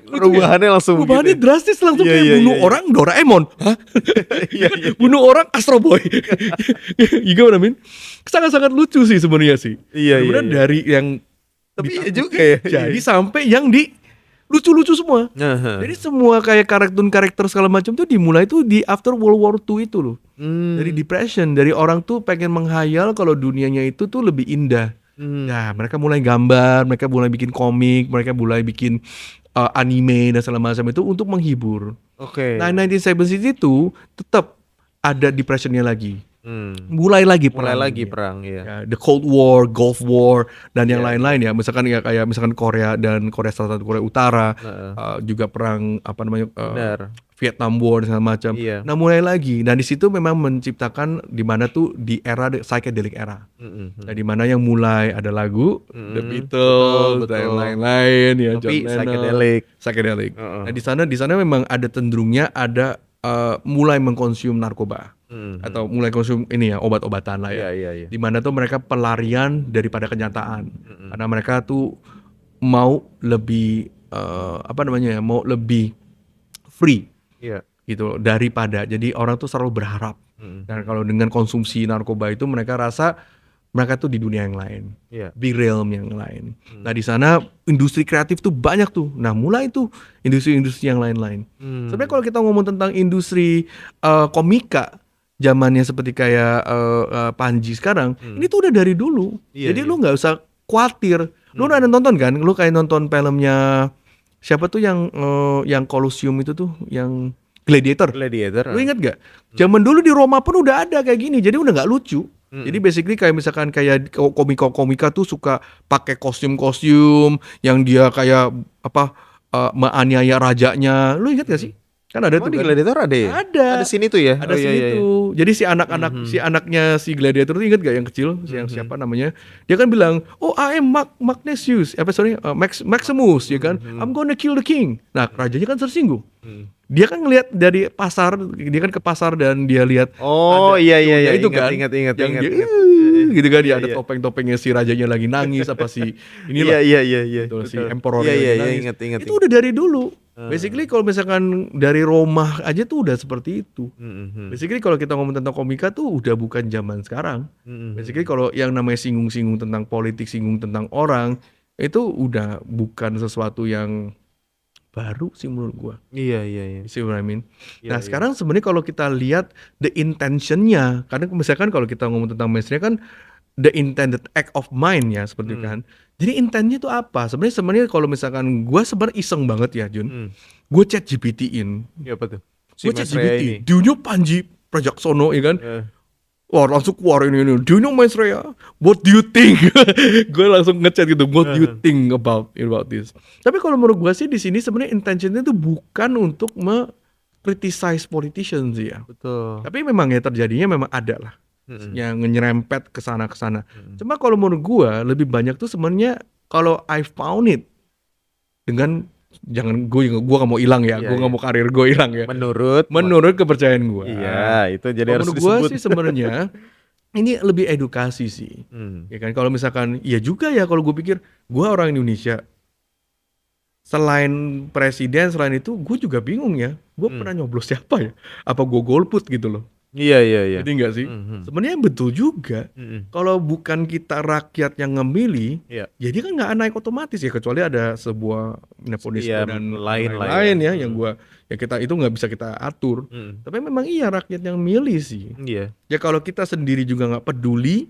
Perubahannya langsung perubahannya drastis langsung kayak bunuh orang Doraemon. Hah? Bunuh orang Astro Boy. You know what I mean? Sangat-sangat lucu sih sebenarnya sih. Kemudian dari yang tapi iya juga ya. Jadi sampai yang di lucu-lucu semua. Jadi semua kayak karakter segala macam tuh dimulai tuh di after World War II itu loh. Dari depression, dari orang tuh pengen menghayal kalau dunianya itu tuh lebih indah. Nah, mereka mulai gambar, mereka mulai bikin komik, mereka mulai bikin anime dan segala macam itu untuk menghibur. Nah, 1970s itu tetap ada depressionnya lagi. Mulai lagi perang ya. The Cold War, Gulf War dan yang lain-lain ya. Misalkan ya kayak misalkan Korea dan Korea Selatan, Korea Utara juga perang Vietnam War dan segala macam. Nah, mulai lagi. Dan di situ memang menciptakan di mana tuh di era psychedelic era. Nah, di mana yang mulai ada lagu The Beatles dan yang lain-lain ya, tapi John Lennon, psychedelic. Nah, di sana memang ada cenderungnya ada mulai mengkonsum narkoba. Atau mulai konsum ini ya obat-obatan lah ya. Di mana tuh mereka pelarian daripada kenyataan. Karena mereka tuh mau lebih mau lebih free. Gitu daripada jadi orang tuh selalu berharap. Dan kalau dengan konsumsi narkoba itu mereka rasa mereka tuh di dunia yang lain. Di realm yang lain. Nah, di sana industri kreatif tuh banyak tuh. Nah, mulai tuh industri-industri yang lain-lain. Sebenarnya kalau kita ngomong tentang industri komika zamannya seperti kayak Panji sekarang, ini tuh udah dari dulu. Jadi lu nggak usah khawatir. Lu udah nonton kan? Lu kayak nonton filmnya siapa tuh yang Colosseum itu tuh, yang Gladiator. Lu inget gak? Zaman dulu di Roma pun udah ada kayak gini. Jadi udah nggak lucu. Jadi basically kayak misalkan kayak komika tuh suka pakai kostum yang dia kayak menganiaya rajanya. Lu inget gak sih? Kan ada tuh di Gladiator ada ya? Ada sini tuh ya? Ada sini tuh. Jadi si anaknya si Gladiator tuh inget gak yang kecil? Yang siapa namanya? Dia kan bilang, oh I am Magnesius, Maximus, ya kan? I'm gonna kill the king. Nah, rajanya kan tersinggung. Dia kan ngelihat dari pasar, dia kan ke pasar dan dia lihat itu ingat gitu kan, dia ada topeng-topengnya si rajanya lagi nangis apa si inilah. Iya. Si emperor nangis. Ingat. Itu udah dari dulu. Basically kalau misalkan dari Roma aja tuh udah seperti itu. Mhm. Basically kalau kita ngomong tentang komika tuh udah bukan zaman sekarang. Mhm. Basically kalau yang namanya singgung-singgung tentang politik, singgung tentang orang, itu udah bukan sesuatu yang baru sih menurut gua. Iya, iya, iya. You see what I mean? Iya, Nah iya. sekarang sebenarnya kalau kita lihat the intention-nya, karena misalkan kalau kita ngomong tentang mainstream kan the intended act of mind ya seperti kan. Jadi intentnya itu apa? Sebenarnya kalau misalkan gua sebenarnya iseng banget ya Jun. Gue chat GPT-in. Iya, apa tuh? Si Gue chat Mas Rea GPT. ini. Do you know Panji Prajaksono ya kan? Eh, Wah langsung keluar ini. Do you know Mas Rea? What do you think? Gue langsung ngechat gitu. What do you think about this? Tapi kalau menurut gue sih di sini sebenarnya intentionnya itu bukan untuk criticize politicians sih ya. betul. Tapi memang ya terjadinya memang ada lah yang nyerempet ke sana. Cuma kalau menurut gua lebih banyak tuh sebenarnya kalau I found it dengan jangan gua nggak mau hilang ya, Iya, gua nggak iya. mau karir gua hilang ya. Menurut Menurut kepercayaan gua. Iya, itu jadi Kalau harus menurut gua disebut. sih sebenarnya ini lebih edukasi sih. Ya kan kalau misalkan ya juga ya kalau gua pikir gua orang Indonesia selain presiden selain itu gue juga bingung ya. Gua pernah nyoblos siapa ya? Apa gua golput gitu loh. Iya, iya, iya. Jadi enggak sih? Sebenarnya betul juga. Kalau bukan kita rakyat yang memilih, Iya. jadi kan nggak naik otomatis ya kecuali ada sebuah nepotisme Iya, dan lain-lain lain ya. ya yang gua ya kita itu nggak bisa kita atur. Tapi memang iya rakyat yang milih sih. Iya. Ya kalau kita sendiri juga nggak peduli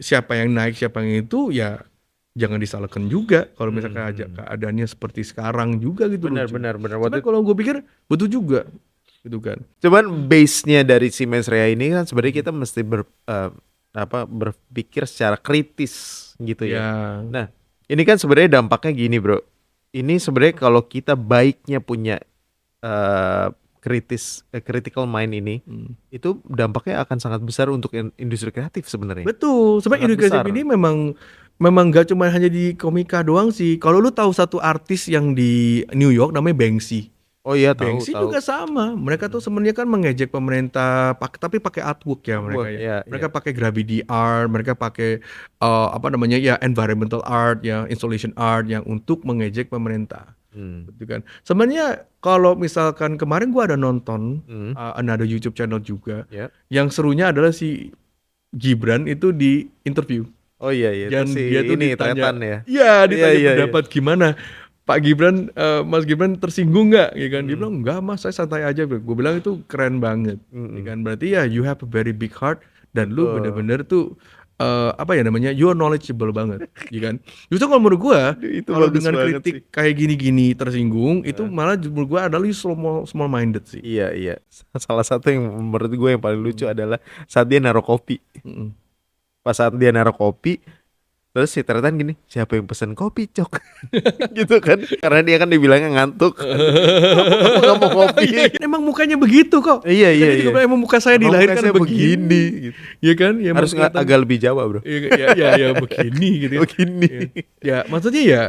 siapa yang naik siapa yang itu ya jangan disalahkan juga kalau misalkan aja keadaannya seperti sekarang juga gitu loh. Benar. Tapi kalau gue pikir betul juga gitu kan. Cuman base-nya dari si Mas Rea ini kan sebenarnya kita mesti berpikir secara kritis gitu ya. Ya. Nah, ini kan sebenarnya dampaknya gini, Bro. Ini sebenarnya kalau kita baiknya punya critical mind ini, itu dampaknya akan sangat besar untuk industri kreatif sebenarnya. Betul, sebenarnya Sangat industri besar. ini memang gak cuma hanya di komika doang sih. Kalau lu tahu satu artis yang di New York namanya Banksy. Oh iya, tahu. Banksy juga sama. Mereka tuh sebenarnya kan mengejek pemerintah, tapi pakai artwork ya mereka ya. Iya, Mereka pakai graffiti art, mereka pakai environmental art ya, installation art yang untuk mengejek pemerintah. Gitu kan. Sebenarnya kalau misalkan kemarin gua ada nonton another YouTube channel juga, Ya. yang serunya adalah si Gibran itu di interview. Oh iya, Dan itu si dia tuh ini ditanya, Tretan ya. Iya, ditanya Iya. pendapat gimana. Pak Gibran, Mas Gibran tersinggung nggak? Ya kan? Dia bilang enggak Mas, saya santai aja. Gue bilang itu keren banget. Ya kan? Berarti ya you have a very big heart dan lu bener-bener tuh you're knowledgeable banget, ya kan? Justru kalau menurut gue, Itu kalau bagus dengan banget kritik sih. kayak gini-gini tersinggung, itu malah menurut gue adalah small minded sih. Iya. Salah satu yang menurut gue yang paling lucu adalah saat dia naruh kopi. Pas saat dia naruh kopi, terus si Tretan gini, siapa yang pesen kopi, Cok? Gitu kan. Karena dia kan dibilangnya ngantuk. Aku gak mau kopi. Emang mukanya begitu kok. Iya. Dia juga bilang, emang muka saya Emang dilahirkan muka saya begini. gitu. Ya kan? Ya, Harus emang kelihatan- agak lebih Jawa, Bro. ya begini gitu. Begini. Ya maksudnya ya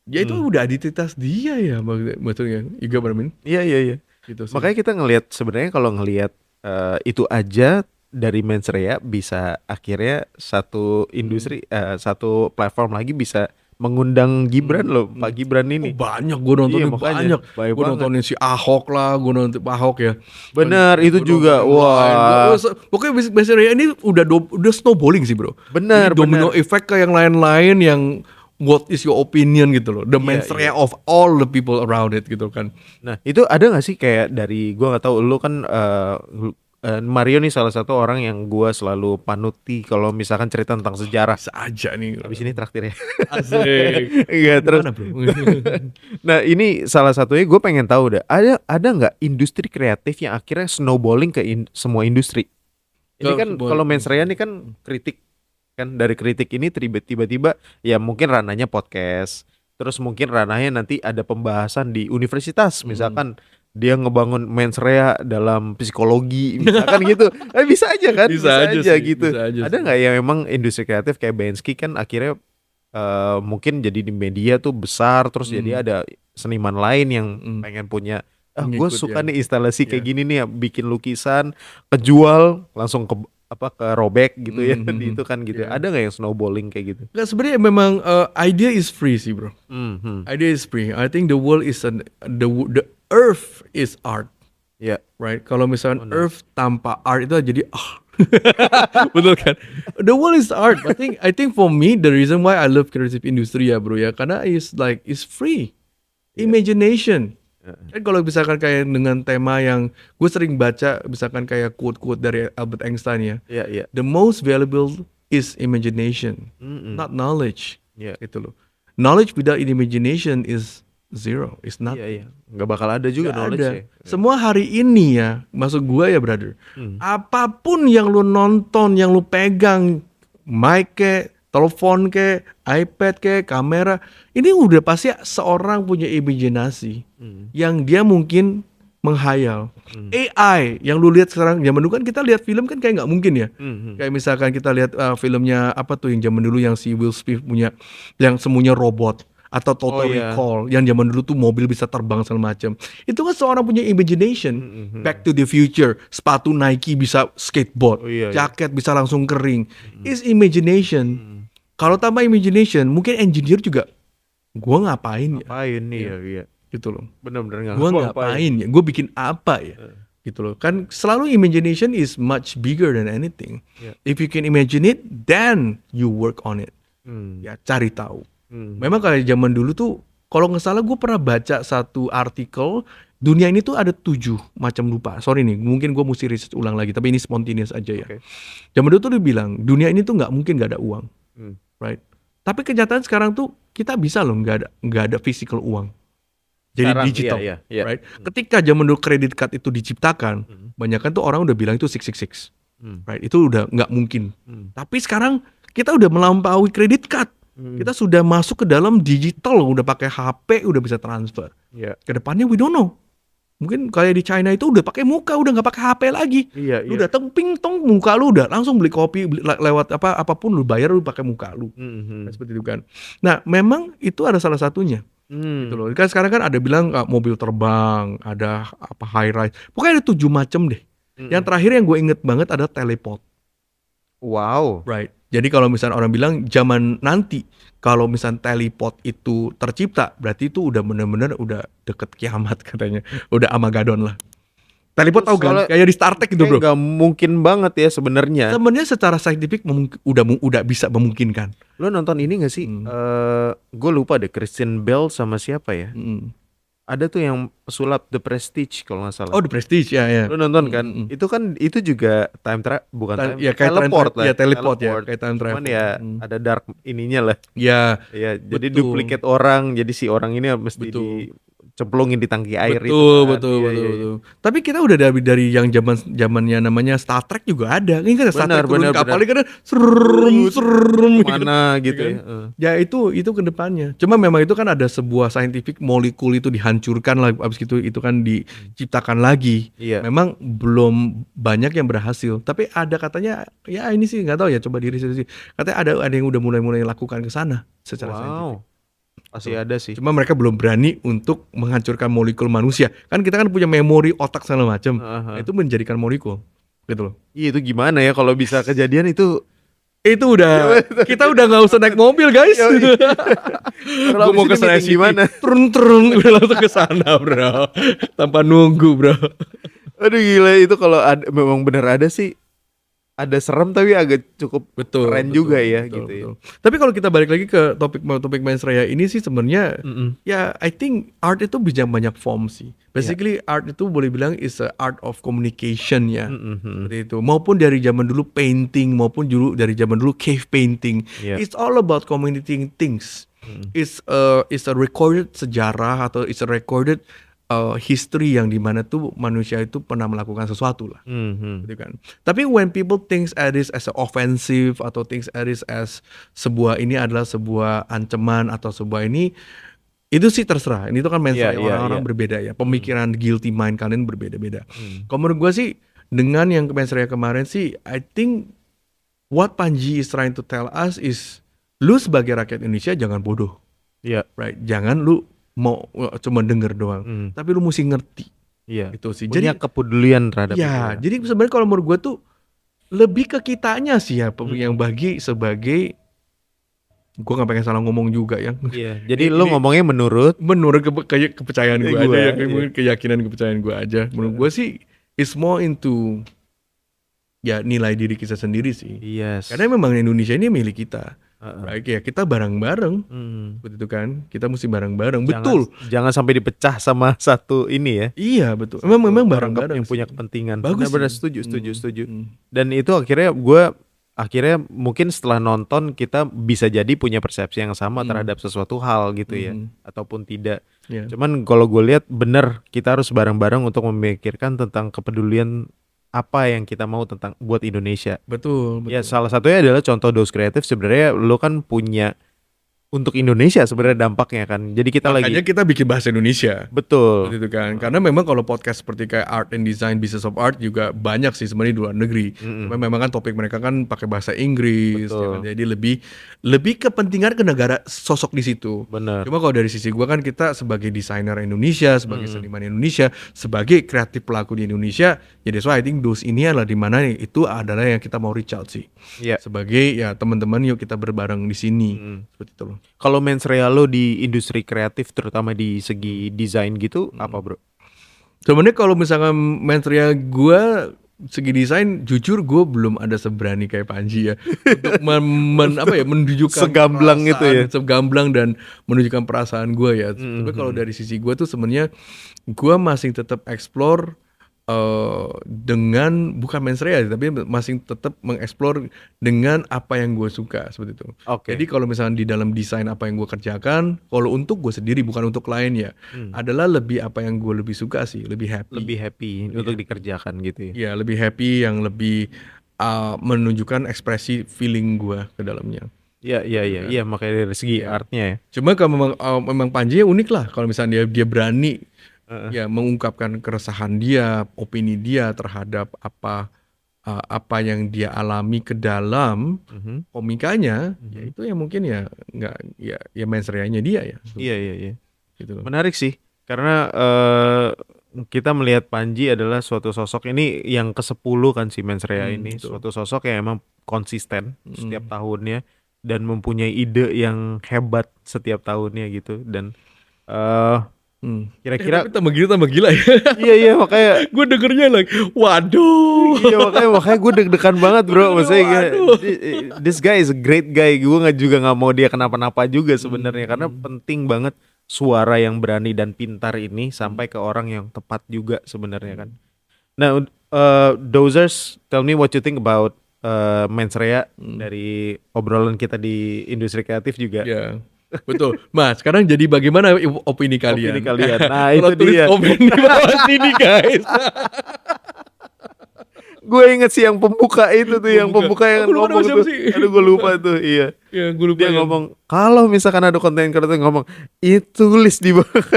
itu udah identitas dia ya maksudnya. Juga bermin. Iya. Gitu sih. Makanya kita ngelihat sebenarnya kalau ngelihat itu aja dari Mens Rea bisa akhirnya satu industri satu platform lagi bisa mengundang Gibran loh, Pak Gibran ini. Banyak gue nontonin Iya, makanya. banyak. Banyak Gue banget. nontonin si Ahok lah, gue nonton Ahok ya. Benar, itu Gua juga. nontonin Wah. lain. Pokoknya Mas Rea ini udah snowballing sih bro. Benar, Jadi domino effect ke yang lain-lain yang what is your opinion gitu loh. The Mas Rea of all the people around it gitu kan. Nah, itu ada nggak sih kayak dari gua nggak tahu, lu kan Mario nih salah satu orang yang gua selalu panuti kalau misalkan cerita tentang sejarah. Bisa aja nih. Habis ini traktir ya. Asik. Iya, terus. Gimana, bro? Nah, ini salah satunya gue pengen tahu deh. Ada nggak industri kreatif yang akhirnya snowballing ke semua industri? Ini kan kalau Mens Rea ini kan kritik kan, dari kritik ini tiba-tiba ya mungkin ranahnya podcast. Terus mungkin ranahnya nanti ada pembahasan di universitas, misalkan dia ngebangun Mens Rea dalam psikologi, misalkan gitu. Bisa aja kan? Bisa aja sih, gitu. bisa aja Ada sih. nggak yang memang industri kreatif kayak Bensky kan akhirnya mungkin jadi di media tuh besar, terus jadi ada seniman lain yang pengen punya, gue Ngikut suka ya. nih instalasi kayak gini nih, bikin lukisan, kejual langsung ke robek gitu ya di itu kan gitu. Ada nggak yang snowballing kayak gitu? Nggak, sebenarnya memang idea is free sih bro. Mhm. Idea is free. I think the world is the earth is art, Ya. right? Kalau misalnya Benar. earth tanpa art itu jadi betul kan? The world is art. I think for me the reason why I love creative industry ya bro ya, karena it's free. Imagination. Kan kalau misalkan kayak dengan tema yang gue sering baca, misalkan kayak quote-quote dari Albert Einstein ya, Iya, iya. the most valuable is imagination, Mm-mm. not knowledge. Iya. Gitu loh. Knowledge without imagination is zero, is Iya, nothing. iya. Nggak bakal ada juga Nggak knowledge ada. ya. Semua hari ini ya, maksud gue ya brother, apapun yang lu nonton, yang lu pegang, mic ke, telepon ke, iPad ke, kamera, ini udah pasti seorang punya imajinasi yang dia mungkin menghayal. AI yang lu lihat sekarang, zaman dulu kan kita lihat film kan kayak nggak mungkin ya. Kayak misalkan kita lihat filmnya apa tuh yang zaman dulu yang si Will Smith punya, yang semuanya robot. Atau Total iya. Recall yang zaman dulu tuh mobil bisa terbang segala macam. Itu kan seorang punya imagination. Back to the Future, sepatu Nike bisa skateboard, Oh, iya, iya. jaket bisa langsung kering. Is imagination. Kalau tanpa imagination, mungkin engineer juga gua ngapain ya Ngapain nih ya, iya. gitu loh. Benar-benar Gua ngapain ya? Gua bikin apa ya? Gitu loh. Kan selalu imagination is much bigger than anything. Yeah. If you can imagine it, then you work on it. Ya cari tahu. Memang kayak zaman dulu tuh, kalau nggak salah gue pernah baca satu artikel, dunia ini tuh ada 7 macam lupa. Sorry nih, mungkin gue mesti riset ulang lagi, tapi ini spontaneous aja ya. Oke. Zaman dulu tuh dia bilang, dunia ini tuh nggak mungkin nggak ada uang, right? Tapi kenyataan sekarang tuh kita bisa loh nggak ada physical uang. Jadi Sekarang, digital, iya, iya. right? Ketika zaman dulu credit card itu diciptakan, banyak kan tuh orang udah bilang itu 666, right? Itu udah nggak mungkin. Tapi sekarang kita udah melampaui credit card. Kita sudah masuk ke dalam digital, udah pakai HP, udah bisa transfer. Iya. Kedepannya we don't know. Mungkin kayak di China itu udah pakai muka, udah nggak pakai HP lagi. Iya, Lu iya. datang ping tong muka lu udah langsung beli kopi lewat apapun lu bayar lu pakai muka lu. Nah, seperti itu kan. Nah, memang itu ada salah satunya. Gitu loh. Kan sekarang kan ada bilang mobil terbang, ada apa high rise. Pokoknya ada 7 macam deh. Yang terakhir yang gue inget banget ada teleport. Wow. Right. Jadi kalau misalnya orang bilang zaman nanti kalau misalnya teleport itu tercipta, berarti itu udah bener-bener udah deket kiamat katanya. Udah Armageddon lah. Teleport tahu kan? Soalnya Kayak di Star Trek gitu, bro. Nggak mungkin banget ya sebenarnya. Sebenarnya secara saintifik udah bisa memungkinkan. Lo nonton ini nggak sih? Gue lupa deh, Christian Bale sama siapa ya? Ada tuh yang pesulap The Prestige kalau nggak salah. Oh, The Prestige ya ya. Lo nonton kan? Itu juga bukan Ya, kayak teleport lah. Ya teleport ya, kayak time travel. Cuman ya ada dark ininya lah. Ya. Ya, jadi Betul. duplicate orang. Jadi si orang ini mesti dicemplungin di tangki air itu. Kan. Betul. Tapi kita udah dari yang zamannya namanya Star Trek juga ada. Ini kan Star Trek turun kapalnya kan serem mana gitu ya. Ya itu ke depannya. Cuma memang itu kan ada sebuah scientific molekul itu dihancurkan lah, abis itu kan diciptakan lagi. Iya. Memang belum banyak yang berhasil. Tapi ada katanya, ya ini sih nggak tahu ya, coba diriset sih. Katanya ada yang udah mulai lakukan ke sana secara scientific. Pasti ada sih. Cuma mereka belum berani untuk menghancurkan molekul manusia. Kan kita kan punya memori otak segala macam. Nah, itu menjadikan molekul. Gitu loh. Iya, itu gimana ya kalau bisa kejadian itu udah kita udah nggak usah naik mobil guys. Gue mau ke sana gimana? Turun udah langsung ke sana bro, tanpa nunggu bro. Aduh gila, itu kalau memang bener ada sih. Ada serem tapi agak cukup keren juga ya gitu ya. Tapi kalau kita balik lagi ke topik Mens Rea ini sih sebenarnya ya I think art itu bisa banyak form sih. Basically art itu boleh bilang is a art of communication ya. Seperti itu. Maupun dari zaman dulu painting, maupun dari zaman dulu cave painting. It's all about communicating things. It's a recorded sejarah atau it's a recorded history yang dimana tuh manusia itu pernah melakukan sesuatu lah, gitu kan. Tapi when people thinks at this as a offensive atau thinks at this as sebuah ini adalah sebuah ancaman atau sebuah ini, itu sih terserah. Ini tuh kan mindset orang-orang berbeda ya. Pemikiran guilty mind kalian berbeda-beda. Kalau menurut gue sih dengan yang Mens Rea kemarin sih, I think what Panji is trying to tell us is, lu sebagai rakyat Indonesia jangan bodoh, right? Jangan lu mau cuma denger doang, tapi lu mesti ngerti. Itu sih. Punya kepedulian terhadap itu. Jadi sebenarnya kalau menurut gue tuh lebih ke kitanya sih ya, yang bagi sebagai, gue nggak pengen salah ngomong juga ya. Iya. Jadi lu ngomongnya menurut kepercayaan gue aja ya, mungkin keyakinan kepercayaan gue aja. Menurut gue sih, it's more into ya nilai diri kita sendiri sih. Yes. Karena memang Indonesia ini milik kita. Right? Ya kita bareng-bareng, begitu kan? Kita mesti bareng-bareng. Betul. Jangan sampai dipecah sama satu ini ya. Iya betul. Memang bareng-bareng yang punya kepentingan. Bagus. Benar, setuju. Dan itu akhirnya mungkin setelah nonton kita bisa jadi punya persepsi yang sama terhadap sesuatu hal gitu ya, ataupun tidak. Cuman kalau gue lihat bener kita harus bareng-bareng untuk memikirkan tentang kepedulian apa yang kita mau tentang buat Indonesia. Betul. Ya salah satunya adalah contoh Dose Kreatif, sebenarnya lo kan punya untuk Indonesia sebenarnya dampaknya kan. Jadi makanya kita bikin bahasa Indonesia. Betul. Gitu kan. Karena memang kalau podcast seperti kayak Art and Design, Business of Art juga banyak sih sebenarnya di luar negeri. Cuma memang kan topik mereka kan pakai bahasa Inggris. Ya kan? Jadi lebih kepentingan ke negara sosok di situ. Benar. Cuma kalau dari sisi gua kan kita sebagai desainer Indonesia, sebagai seniman Indonesia, sebagai kreatif pelaku di Indonesia, jadi so I think those ini adalah di mana itu adalah yang kita mau reach out sih. Sebagai ya teman-teman yuk kita berbareng di sini. Seperti itu loh. Kalau mensrea lo di industri kreatif terutama di segi desain gitu apa bro? Sebenarnya kalau misalkan mensrea gue segi desain, jujur gue belum ada seberani kayak Panji ya untuk menunjukkan segamblang itu ya, segamblang dan menunjukkan perasaan gue ya. Tapi kalau dari sisi gue tuh sebenarnya gue masih tetap explore dengan bukan mensrea tapi masih tetap mengeksplor dengan apa yang gue suka seperti itu. Jadi kalau misalnya di dalam desain apa yang gue kerjakan, kalau untuk gue sendiri bukan untuk klien ya, adalah lebih apa yang gue lebih suka sih, lebih happy untuk dikerjakan gitu ya. Iya, lebih happy yang lebih menunjukkan ekspresi feeling gue ke dalamnya. Iya, makanya dari segi artnya ya. Cuma kalau memang Panji unik lah kalau misalnya dia berani ya mengungkapkan keresahan dia, opini dia terhadap apa yang dia alami ke dalam komikanya, ya itu yang mungkin ya nggak ya mensreanya dia ya. Iya. Gitu loh. Menarik sih karena kita melihat Panji adalah suatu sosok ini yang ke-10 kan si mensrea ini, suatu sosok yang emang konsisten setiap tahunnya dan mempunyai ide yang hebat setiap tahunnya gitu dan kira-kira tambah gila ya. Iya makanya gue dengernya waduh. Iya makanya gue deg-degan banget bro. Maksudnya this guy is a great guy. Gue juga nggak mau dia kenapa-napa juga sebenarnya karena penting banget suara yang berani dan pintar ini sampai ke orang yang tepat juga sebenarnya kan. Nah, Dozers, tell me what you think about mensrea dari obrolan kita di industri kreatif juga. Yeah. Betul. Mas, sekarang jadi bagaimana opini kalian? Nah, itu dia. Komen di bawah sini, guys. Gue inget sih yang pembuka itu tuh, yang pembuka yang ngomong tuh. Aduh, gue lupa tuh. Iya. Ya, gue lupa. Dia ngomong, kalau misalkan ada konten kreatif ngomong, itu tulis di bawah.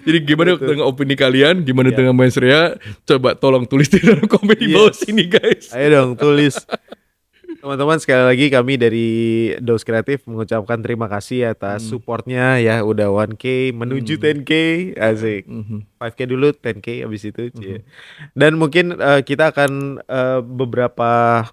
Jadi gimana dengan opini kalian? Gimana dengan mensrea? Coba tolong tulis di dalam komen di bawah sini, guys. Ayo dong, tulis. Teman-teman, sekali lagi kami dari Dose Kreatif mengucapkan terima kasih atas supportnya ya, udah 1K menuju 10K, asik. 5K dulu, 10K abis itu. Dan mungkin kita akan beberapa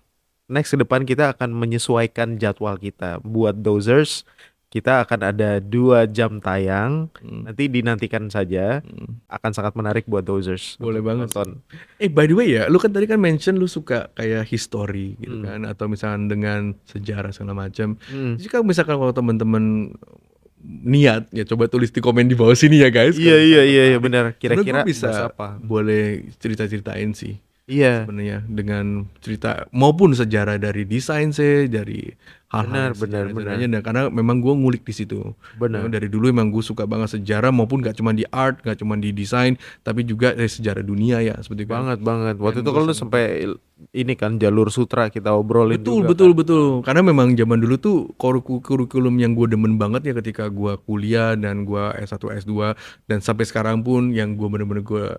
next ke depan kita akan menyesuaikan jadwal kita buat Dozers. Kita akan ada 2 jam tayang. Nanti dinantikan saja. Akan sangat menarik buat Dozers. Boleh banget. Nonton. By the way ya, lu kan tadi kan mention lu suka kayak history gitu kan, atau misalkan dengan sejarah segala macam. Jadi kalau misalkan kalau teman-teman niat ya coba tulis di komen di bawah sini ya guys. Iya benar. Kira-kira bisa apa? Boleh cerita-ceritain sih. Iya. Sebenarnya dengan cerita maupun sejarah dari desain sih, dari hal-hal benar. Karena memang gue ngulik di situ. Benar. Dari dulu emang gue suka banget sejarah, maupun gak cuma di art, gak cuma di desain, tapi juga dari sejarah dunia ya seperti banget. Waktu itu kalau sampai ini kan jalur sutra kita obrolin betul. Karena memang zaman dulu tuh kurikulum yang gue demen banget ya ketika gue kuliah dan gue S1 S2 dan sampai sekarang pun yang gue bener-bener gue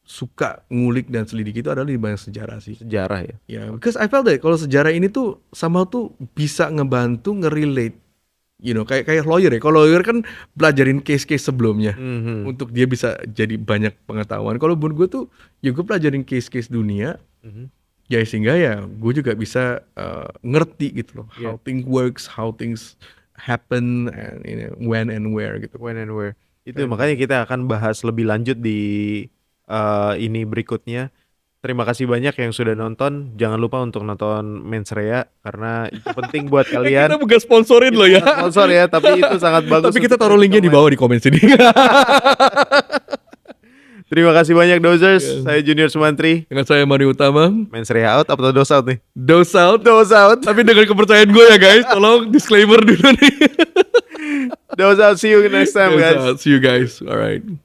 suka ngulik dan selidiki itu adalah di banyak sejarah sih. Sejarah ya. Ya, because I felt that kalau sejarah ini tuh sama tuh bisa ngebantu ngerelate, kayak lawyer ya. Kalau lawyer kan pelajarin case-case sebelumnya untuk dia bisa jadi banyak pengetahuan. Kalau buat gue tuh, ya gue pelajarin case-case dunia Ya sehingga ya gue juga bisa ngerti gitu loh, Yeah. how things works, how things happen, and when and where gitu. When and where. Itu makanya kita akan bahas lebih lanjut di ini berikutnya. Terima kasih banyak yang sudah nonton. Jangan lupa untuk nonton Mensreya karena itu penting buat Kita kalian. bukan sponsorin loh ya. Sponsor ya, tapi itu sangat bagus. Tapi kita untuk taruh linknya di bawah di komen sini. Terima kasih banyak Dozers. Yes. Saya Junior Sumantri. Dengan saya Mari Utama. Mensreya out atau Dose out nih? Dose out. Dose out. Tapi dengan kepercayaan gue ya guys, tolong disclaimer dulu nih. Dose out. See you next time Dose guys. out. See you guys. Alright.